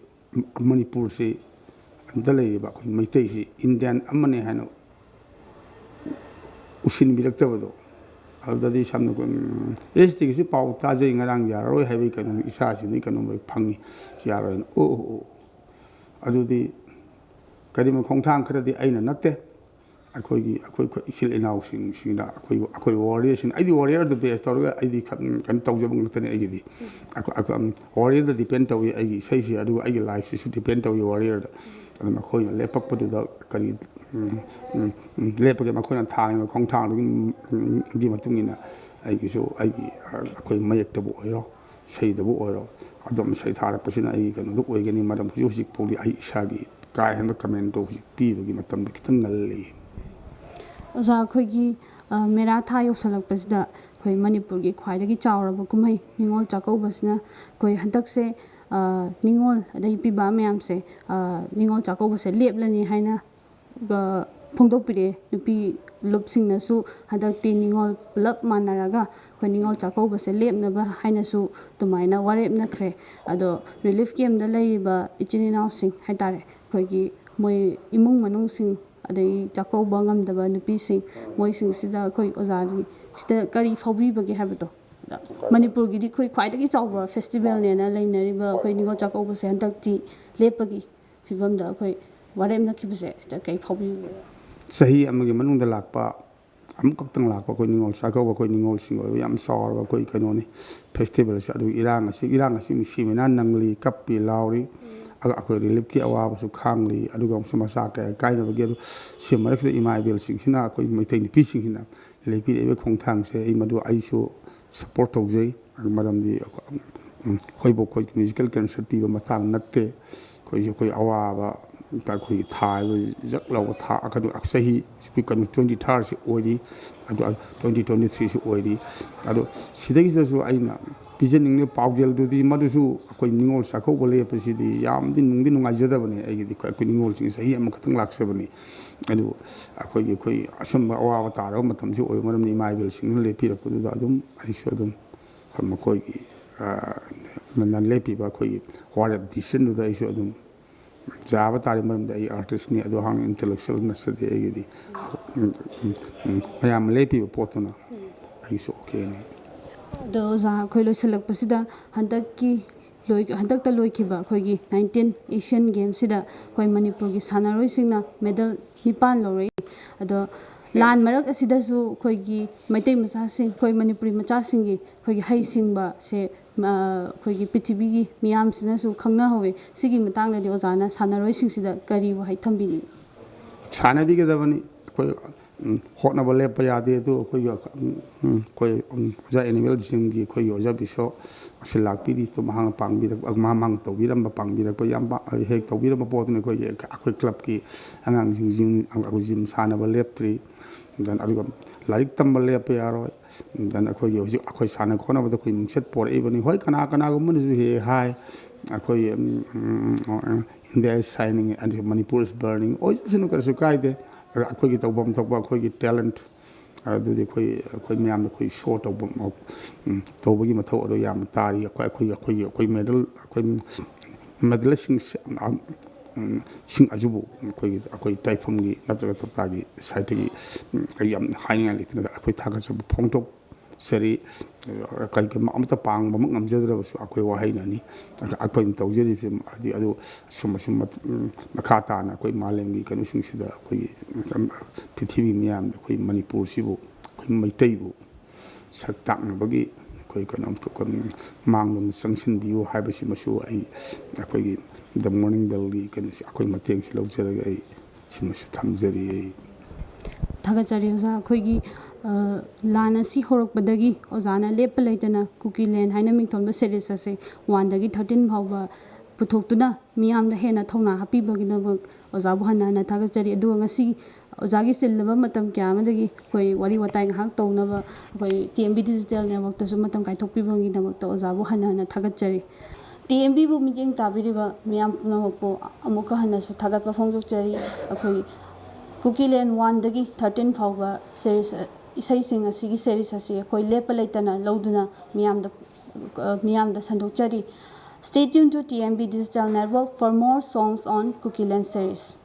ꯃꯅꯤꯄꯨꯔꯁꯤ ꯗ ꯂꯩꯔꯤꯕ ꯑꯩꯈꯣꯏ ꯃꯩꯇꯩꯁꯤ ꯏꯟꯗꯤꯌꯥꯟ ꯑꯃꯅꯦ ꯍꯥꯏꯅ ꯎꯁꯤꯟꯕꯤꯔꯛꯇꯕꯗꯣ ꯑꯗꯨꯗꯗꯤ ꯁꯝꯅ ꯇꯤꯒꯤꯁꯤ ꯄꯥꯎ ꯇꯥꯖꯩ ꯉꯔꯥꯡ ꯌꯥꯔꯔꯣꯏ ꯍꯥꯏꯕꯒꯤ ꯀꯩꯅꯣ ꯏꯁꯥꯁꯤꯗꯤ ꯀꯩꯅꯣꯝ ꯐꯪꯉꯤ ꯌꯥꯔꯣꯏꯅ ꯑꯗꯨꯗꯤ ꯀꯔꯤꯒꯨꯝꯕ ꯈꯣꯡꯊꯥꯡ ꯈꯔꯗꯤ ꯑꯩꯅ ꯅꯠꯇꯦ ꯑꯩꯈꯣꯏ ꯏꯆꯤꯜ ꯏꯅꯥꯎꯁꯤꯡꯁꯤꯅ ꯑꯩꯈꯣꯏ ꯋꯥꯔꯤꯌꯔꯁꯤꯡ ꯑꯩꯗꯤ ꯋꯥꯔꯤꯌꯔꯗ ꯕꯦꯁ ꯇꯧꯔꯒ ꯑꯩꯗꯤ ꯀꯩꯅꯣ ꯇꯧꯖꯕ ꯉꯥꯛꯇꯅꯤ ꯑꯩꯒꯤꯗꯤ ꯋꯥꯔꯤꯌꯔꯗ ꯗꯤꯄꯦꯟ ꯇꯧꯏ ꯑꯩꯒꯤ ꯏꯁꯩꯁꯤ ꯑꯗꯨꯒ ꯑꯩꯒꯤ ꯂꯥꯏꯐꯁꯤꯁꯨ ꯗꯤꯄꯦꯟ ꯇꯧꯏ ꯋꯥꯔꯤꯌꯔꯗ ꯑꯗꯨ ꯃꯈꯣꯏꯅ ꯂꯦꯞꯄꯛꯄꯗꯨꯗ ꯀꯔꯤ ꯂꯦꯞꯄꯒ ꯃꯈꯣꯏꯅ ꯊꯥꯡꯉꯤꯕ ꯈꯣꯡꯊꯥꯡꯗꯨꯒꯤ ꯃꯇꯨꯡ ꯏꯟꯅ ꯑꯩꯈꯣꯏ ꯃꯌꯦꯛꯇꯕꯨ ꯑꯣꯏꯔో ꯏꯁꯩꯗꯕꯨ ꯑꯣꯏꯔꯣ ꯑꯗꯨꯝ ꯁꯩꯊꯥꯔꯛꯄꯁꯤꯅ ꯑꯩꯒꯤ ꯀꯩꯅꯣꯗꯨ ꯑꯣꯏꯒꯅꯤ ꯃꯔꯝ ꯍꯧꯖꯤꯛ ꯐꯥꯎꯗꯤ ꯑꯩ ꯏꯁꯥꯒꯤ ꯀꯥ ꯍꯦꯟꯕ ꯀꯃꯦꯟꯇꯣ ꯍꯧꯖꯤꯛ ꯄꯤꯕꯒꯤ ꯃꯇꯝꯗ ꯈꯤꯇꯪ ꯉꯜꯂꯤ ꯑꯣꯖꯥ ꯑꯩꯈꯣꯏꯒꯤ ꯃꯦꯔꯥ ꯊꯥ ꯌꯧꯁꯜꯂꯛꯄꯁꯤꯗ ꯑꯩꯈꯣꯏ ꯃꯅꯤꯄꯨꯔꯒꯤ ꯈ꯭ꯋꯥꯏꯗꯒꯤ ꯆꯥꯎꯔꯕ ꯀꯨꯝꯍꯩ ꯅꯤꯉꯣꯜ ꯆꯥꯛꯀꯧꯕꯁꯤꯅ ꯑꯩꯈꯣꯏ ꯍꯟꯗꯛꯁꯦ ꯅꯤꯉꯣꯜ ꯑꯗꯒꯤ ꯄꯤꯕꯥ ꯃꯌꯥꯝꯁꯦ ꯅꯤꯉꯣꯜ ꯆꯥꯛꯀꯧꯕꯁꯦ ꯂꯦꯞꯂꯅꯤ ꯍꯥꯏꯅ ꯐꯣꯡꯗꯣꯛꯄꯤꯔꯛꯑꯦ ꯅꯨꯄꯤ ꯂꯨꯞꯁꯤꯡꯅꯁꯨ ꯍꯟꯗꯛꯇꯤ ꯅꯤꯉꯣꯜ ꯄꯨꯂꯞ ꯃꯥꯟꯅꯔꯒ ꯑꯩꯈꯣꯏ ꯅꯤꯉꯣꯜ ꯆꯥꯛꯀꯧꯕꯁꯦ ꯂꯦꯞꯅꯕ ꯍꯥꯏꯅꯁꯨ ꯑꯗꯨꯃꯥꯏꯅ ꯋꯥꯔꯦꯞꯅꯈ꯭ꯔꯦ ꯑꯗꯣ ꯔꯤꯂꯤꯐ ꯀꯦꯝꯗ ꯂꯩꯔꯤꯕ ꯏꯆꯤꯜ ꯏꯅꯥꯎꯁꯤꯡ ꯍꯥꯏꯇꯥꯔꯦ ꯑꯩꯈꯣꯏꯒꯤ ꯃꯣꯏ ꯏꯃꯨꯡ ꯃꯅꯨꯡꯁꯤꯡ ꯑꯗꯒꯤ ꯆꯥꯛꯀꯧꯕ ꯉꯝꯗꯕ ꯅꯨꯄꯤꯁꯤꯡ ꯃꯣꯏꯁꯤꯡꯁꯤꯗ ꯑꯩꯈꯣꯏ ꯑꯣꯖꯥꯒꯤ ꯁꯤꯗ ꯀꯔꯤ ꯐꯥꯎꯕꯤꯕꯒꯦ ꯍꯥꯏꯕꯗꯣ ꯃꯅꯤꯄꯨꯔꯒꯤꯗꯤ ꯑꯩꯈꯣꯏ ꯈ꯭ꯋꯥꯏꯗꯒꯤ ꯆꯥꯎꯕ ꯐꯦꯁꯇꯤꯚꯦꯜꯅꯦꯅ ꯂꯩꯅꯔꯤꯕ ꯑꯩꯈꯣꯏ ꯅꯤꯉꯣꯜ ꯆꯥꯛꯀꯧꯕꯁꯦ ꯍꯟꯗꯛꯇꯤ ꯂꯦꯞꯄꯒꯤ ꯐꯤꯕꯝꯗ ꯑꯩꯈꯣꯏ ꯋꯥꯔꯦꯞꯅꯈꯤꯕꯁꯦ ꯁꯤꯗ ꯀꯔꯤ ꯐꯥꯎꯕꯤꯕꯒꯦ ꯆꯍꯤ ꯑꯃꯒꯤ ꯃꯅꯨꯡꯗ ꯂꯥꯛꯄ ꯑꯃꯨꯛꯈꯛꯇꯪ ꯂꯥꯛꯄ ꯑꯩꯈꯣꯏ ꯅꯤꯉꯣꯜ ꯆꯥꯛꯀꯧꯕ ꯑꯩꯈꯣꯏ ꯅꯤꯉꯣꯜꯁꯤꯡ ꯑꯣꯏꯕ ꯌꯥꯝ ꯆꯥꯎꯔꯕ ꯑꯩꯈꯣꯏ ꯀꯩꯅꯣꯅꯤ ꯐꯦꯁꯇꯤꯚꯦꯜꯁꯦ ꯑꯗꯨ ꯏꯔꯥꯡ ꯑꯁꯤ ꯅꯨꯡꯁꯤꯕꯅ ꯅꯪꯂꯤ ꯀꯞꯄꯤ ꯂꯥꯎꯔꯤ ꯑꯩꯈꯣই ꯔꯤꯂꯤꯐꯀꯤ ꯑꯋꯥꯕꯁꯨ ꯈꯥꯡꯂꯤ ꯑꯗꯨꯒ ꯑꯃꯨꯛꯁꯨ ꯃꯆꯥ ꯀꯌꯥ ꯀꯥꯏꯅꯕꯒꯤ ꯑꯗꯨ ꯁꯤ ꯃꯔꯛꯁꯤꯗ ꯏꯃꯥ ꯏꯕꯦꯜꯁꯤꯡꯁꯤꯅ ꯑꯩꯈꯣꯏ ꯃꯩꯇꯩ ꯅꯨꯄꯤꯁꯤꯡꯁꯤꯅ ꯂꯩꯕꯤꯔꯛꯏꯕ ꯈꯣꯡꯊꯥꯡꯁꯦ ꯃꯗꯨ ꯑꯩꯁꯨ ꯁꯞꯄꯣꯔꯠ ꯇꯧꯖꯩ ꯃꯔꯝꯗꯤ ꯑꯩꯈꯣꯏꯕꯨ ꯃ꯭ꯌꯨꯖꯤꯀꯦꯜ ꯀꯟꯁꯔꯠ ꯄꯤꯕ ꯃꯇꯥꯡ ꯅꯠꯇꯦ ꯑꯩꯈꯣꯏ ꯑꯋꯥꯕ ꯑꯩꯈꯣꯏꯒꯤ ꯊꯥ ꯖꯛ ꯂꯥꯎꯕ ꯊꯥ ꯆꯍꯤ ꯀꯩꯅꯣ 23 ꯑꯣꯏꯔꯤ ꯑꯗꯨ 2023 ꯑꯣꯏꯔꯤ ꯑꯗꯣ ꯁꯤꯗꯩꯁꯤꯗꯁꯨ ꯑꯩꯅ ꯄꯤꯖꯅꯤꯡꯉꯤꯕ ꯄꯥꯎꯖꯦꯜꯗꯨꯗꯤ ꯃꯗꯨꯁꯨ ꯑꯩꯈꯣꯏ ꯅꯤꯉꯣꯜ ꯆꯥꯛꯀꯧꯕ ꯂꯦꯞꯄꯁꯤꯗꯤ ꯌꯥꯝꯗꯤ ꯅꯨꯡꯉꯥꯏꯖꯗꯕꯅꯤ ꯑꯩꯈꯣꯏ ꯅꯤꯉꯣꯜꯁꯤꯡ ꯆꯍꯤ ꯑꯃꯈꯛꯇꯪ ꯂꯥꯛꯆꯕꯅꯤ ꯑꯗꯨ ꯑꯩꯈꯣꯏ ꯑꯁꯨꯝꯕ ꯑꯋꯥꯕ ꯇꯥꯔꯕ ꯃꯇꯝꯁꯤ ꯑꯣꯏꯕ ꯃꯔꯝꯅ ꯏꯃꯥ ꯏꯕꯦꯜꯁꯤꯡꯅ ꯂꯦꯞꯄꯤꯔꯛꯄꯗꯨꯗ ꯑꯗꯨꯝ ꯑꯩꯁꯨ ꯑꯗꯨꯝ ꯃꯈꯣꯏꯒꯤ ꯂꯦꯞꯄꯤꯕ ꯑꯩꯈꯣꯏꯒꯤ ꯋꯥꯔꯦꯞ ꯗꯤꯁꯤꯖꯟꯗꯨꯗ ꯑꯩꯁꯨ ꯑꯗꯨꯝ ꯌꯥꯕ ꯇꯥꯔꯦ ꯃꯔꯝꯗꯤ ꯑꯩ ꯑꯥꯔꯇꯤꯁꯅꯤ ꯑꯗꯣ ꯍꯥꯟꯅ ꯏꯟꯇꯦꯂꯦꯛꯆꯨꯋꯦꯜ ꯅꯠꯆꯗꯦ ꯑꯩꯒꯤꯗꯤ ꯃꯌꯥꯝꯅ ꯂꯦꯞꯄꯤꯕ ꯄꯣꯠꯇꯨꯅ ꯑꯩꯁꯨ ꯑꯣꯀꯦꯅꯤ ꯑꯗꯣ ꯑꯣꯖꯥ ꯑꯩꯈꯣꯏ ꯂꯣꯏꯁꯤꯜꯂꯛꯄꯁꯤꯗ ꯍꯟꯗꯛꯇ ꯂꯣꯏꯈꯤꯕ ꯑꯩꯈꯣꯏꯒꯤ 19 ꯑꯦꯁꯤꯌꯥꯟ ꯒꯦꯝꯁꯤꯗ ꯑꯩꯈꯣꯏ ꯃꯅꯤꯄꯨꯔꯒꯤ ꯁꯥꯟꯅꯔꯣꯏꯁꯤꯡꯅ ꯃꯦꯗꯜ 9 ꯂꯧꯔꯛꯏ ꯑꯗꯣ ꯂꯥꯟ ꯃꯔꯛ ꯑꯁꯤꯗꯁꯨ ꯑꯩꯈꯣꯏꯒꯤ ꯃꯩꯇꯩ ꯃꯆꯥꯁꯤꯡ ꯑꯩꯈꯣꯏ ꯃꯅꯤꯄꯨꯔꯤ ꯃꯆꯥꯁꯤꯡꯒꯤ ꯑꯩꯈꯣꯏꯒꯤ ꯍꯩꯁꯤꯡꯕꯁꯦ ꯑꯩꯈꯣꯏꯒꯤ ꯄ꯭ꯔꯤꯊꯤꯕꯤꯒꯤ ꯃꯤꯌꯥꯝꯁꯤꯅꯁꯨ ꯈꯪꯅꯍꯧꯋꯤ ꯁꯤꯒꯤ ꯃꯇꯥꯡꯗꯗꯤ ꯑꯣꯖꯥꯅ ꯁꯥꯟꯅꯔꯣꯏꯁꯤꯡꯁꯤꯗ ꯀꯔꯤ ꯋꯥꯍꯩ ꯊꯝꯕꯤꯅꯤꯡꯉꯤ ꯁꯥꯟꯅꯕꯤꯒꯗꯕꯅꯤ ꯑꯩꯈꯣꯏ ꯍꯣꯠꯅꯕ ꯂꯦꯞꯄ ꯌꯥꯗꯦ ꯑꯗꯨ ꯑꯩꯈꯣꯏ ꯑꯣꯖꯥ ꯑꯦꯅꯤꯃꯦꯜꯁꯤꯡꯒꯤ ꯑꯩꯈꯣꯏꯒꯤ ꯑꯣꯖꯥ ꯕꯤꯁꯣ ꯑꯁꯤ ꯂꯥꯛꯄꯤꯔꯤ ꯃꯍꯥꯛꯅ ꯄꯥꯡꯕꯤꯔꯛꯄ ꯃꯍꯥꯛꯅ ꯄꯥꯡꯕꯤꯔꯛꯄ ꯌꯥꯝ ꯍꯦꯛ ꯇꯧꯕꯤꯔꯝꯕ ꯄꯣꯠꯇꯨꯅ ꯑꯩꯈꯣꯏ ꯀ꯭ꯂꯕꯀꯤ ꯑꯉꯥꯡꯁꯤꯡ ꯖꯤꯝ ꯁꯥꯟꯅꯕ ꯂꯦꯞꯇ꯭ꯔꯤ ꯑꯗꯨꯒ ꯂꯥꯏꯔꯤꯛ ꯇꯝꯕ ꯂꯦꯞꯄ ꯌꯥꯔꯣꯏ ꯑꯩꯈꯣꯏꯒꯤ ꯍꯧꯖꯤꯛ ꯑꯩꯈꯣꯏ ꯁꯥꯟꯅ ꯈꯣꯠꯅꯕꯗ ꯑꯩꯈꯣꯏ ꯃꯤꯡꯆꯠ ꯄꯣꯔꯛꯏꯕꯅꯤ ꯍꯣꯏ ꯀꯅꯥꯒꯨꯝꯕꯅꯁꯨ ꯍꯦꯛ ꯍꯥꯏ ꯑꯩꯈꯣꯏ India is shining and Manipur is burning ꯑꯣꯏꯖꯁꯅꯨ ꯀꯔꯤꯁꯨ ꯀꯥꯏꯗꯦ ꯑꯩꯈꯣꯏꯒꯤ ꯇꯧꯐꯝ ꯊꯣꯛꯄ ꯑꯩꯈꯣꯏꯒꯤ ꯇꯦꯂꯦꯟꯠ ꯑꯗꯨꯗꯤ ꯑꯩꯈꯣꯏ ꯃꯌꯥꯝꯗ ꯑꯩꯈꯣꯏ ꯁꯣ ꯇꯧꯕꯒꯤ ꯃꯊꯧ ꯑꯗꯨ ꯌꯥꯝꯅ ꯇꯥꯔꯤ ꯑꯩꯈꯣꯏ ꯃꯦꯗꯜꯁꯤꯡ ꯁꯤꯡ ꯑꯗꯨꯕꯨ ꯑꯩꯈꯣꯏ ꯇꯥꯏꯐꯝꯒꯤ ꯅꯠꯇ꯭ꯔꯒ ꯇꯞꯇꯥꯒꯤ ꯁꯥꯏꯠꯇꯒꯤ ꯌꯥꯝ ꯍꯥꯏꯅꯤꯡꯉꯥꯏ ꯂꯩꯇꯅ ꯑꯩꯈꯣꯏ ꯊꯥꯒꯠꯆꯕ ꯐꯣꯡꯗꯣꯛꯆꯔꯤ ꯀꯩꯒꯨꯝꯕ ꯑꯃꯠꯇ ꯄꯥꯡꯕꯃꯛ ꯉꯝꯖꯗ꯭ꯔꯕꯁꯨ ꯑꯩꯈꯣꯏ ꯋꯥꯍꯩꯅꯅꯤ ꯑꯩꯈꯣꯏꯅ ꯇꯧꯖꯔꯤꯕꯁꯤ ꯑꯗꯨ ꯑꯁꯨꯝ ꯃꯈꯥ ꯇꯥꯅ ꯑꯩꯈꯣꯏ ꯃꯥꯂꯦꯝꯒꯤ ꯀꯩꯅꯣꯁꯤꯡꯁꯤꯗ ꯑꯩꯈꯣꯏꯒꯤ ꯄ꯭ꯔꯤꯊꯤꯕꯤ ꯃꯤꯌꯥꯝꯗ ꯑꯩꯈꯣꯏ ꯃꯅꯤꯄꯨꯔꯁꯤꯕꯨ ꯑꯩꯈꯣꯏ ꯃꯩꯇꯩꯕꯨ ꯁꯛ ꯇꯥꯛꯅꯕꯒꯤ ꯑꯩꯈꯣꯏ ꯃꯥꯡꯂꯣꯝꯗ ꯆꯪꯁꯤꯟꯕꯤꯌꯨ ꯍꯥꯏꯕꯁꯤꯃꯁꯨ ꯑꯩꯈꯣꯏꯒꯤ ꯗ ꯃꯣꯔꯅꯤꯡ ꯕꯦꯜꯒꯤ ꯀꯩꯅꯣꯁꯤ ꯑꯩꯈꯣꯏ ꯃꯇꯦꯡꯁꯤ ꯂꯧꯖꯔꯒ ꯑꯩ ꯁꯤꯃꯁꯨ ꯊꯝꯖꯔꯤ ꯊꯥꯒꯠꯆꯔꯤ ꯑꯣꯖꯥ ꯑꯩꯈꯣꯏꯒꯤ ꯂꯥꯟ ꯑꯁꯤ ꯍꯧꯔꯛꯄꯗꯒꯤ ꯑꯣꯖꯥꯅ ꯂꯦꯞꯄ ꯂꯩꯇꯅ ꯀꯨꯀꯤꯂꯦꯟ ꯍꯥꯏꯅ ꯃꯤꯡꯊꯣꯟꯕ ꯁꯦꯔꯤꯁ ꯑꯁꯤ 1ꯗꯒꯤ 13 ꯐꯥꯎꯕ ꯄꯨꯊꯣꯛꯇꯨꯅ ꯃꯤꯌꯥꯝꯗ ꯍꯦꯟꯅ ꯊꯧꯅꯥ ꯍꯥꯞꯄꯤꯕꯒꯤꯗꯃꯛ ꯑꯣꯖꯥꯕꯨ ꯍꯟꯅ ꯍꯟꯅ ꯊꯥꯒꯠꯆꯔꯤ ꯑꯗꯨꯒ ꯉꯁꯤ ꯑꯣꯖꯥꯒꯤ ꯆꯤꯜꯂꯕ ꯃꯇꯝ ꯀꯌꯥ ꯑꯃꯗꯒꯤ ꯑꯩꯈꯣꯏ ꯋꯥꯔꯤ ꯋꯥꯇꯥꯏ ꯉꯥꯏꯍꯥꯛ ꯇꯧꯅꯕ ꯑꯩꯈꯣꯏ TMB ꯗꯤꯖꯤꯇꯦꯜ ꯅꯦꯠꯋꯥꯛꯇꯁꯨ ꯃꯇꯝ ꯀꯥꯏꯊꯣꯛꯄꯤꯕꯒꯤꯗꯃꯛꯇ ꯑꯣꯖꯥꯕꯨ ꯍꯟꯅ ꯍꯟꯅ ꯊꯥꯒꯠꯆꯔꯤ TMBꯕꯨ ꯃꯤꯠꯌꯦꯡ ꯇꯥꯕꯤꯔꯤꯕ ꯃꯤꯌꯥꯝ ꯄꯨꯝꯅꯃꯛꯄꯨ ꯑꯃꯨꯛꯀ ꯍꯟꯅꯁꯨ ꯊꯥꯒꯠꯄ ꯐꯣꯡꯗꯣꯛꯆꯔꯤ ꯑꯩꯈꯣꯏ ꯀꯨꯀꯤꯂꯦꯟ 1ꯗꯒꯤ 13 ꯐꯥꯎꯕ ꯁꯦꯔꯤꯁ ꯏꯁꯩꯁꯤꯡ ꯑꯁꯤꯒꯤ ꯁꯦꯔꯤꯁ ꯑꯁꯤ ꯑꯩꯈꯣꯏ ꯂꯦꯞꯄ ꯂꯩꯇꯅ ꯂꯧꯗꯨꯅ ꯃꯤꯌꯥꯝꯗ ꯁꯟꯗꯣꯛꯆꯔꯤ Stay tuned to TMB Digital Network for more songs on Kukiland series.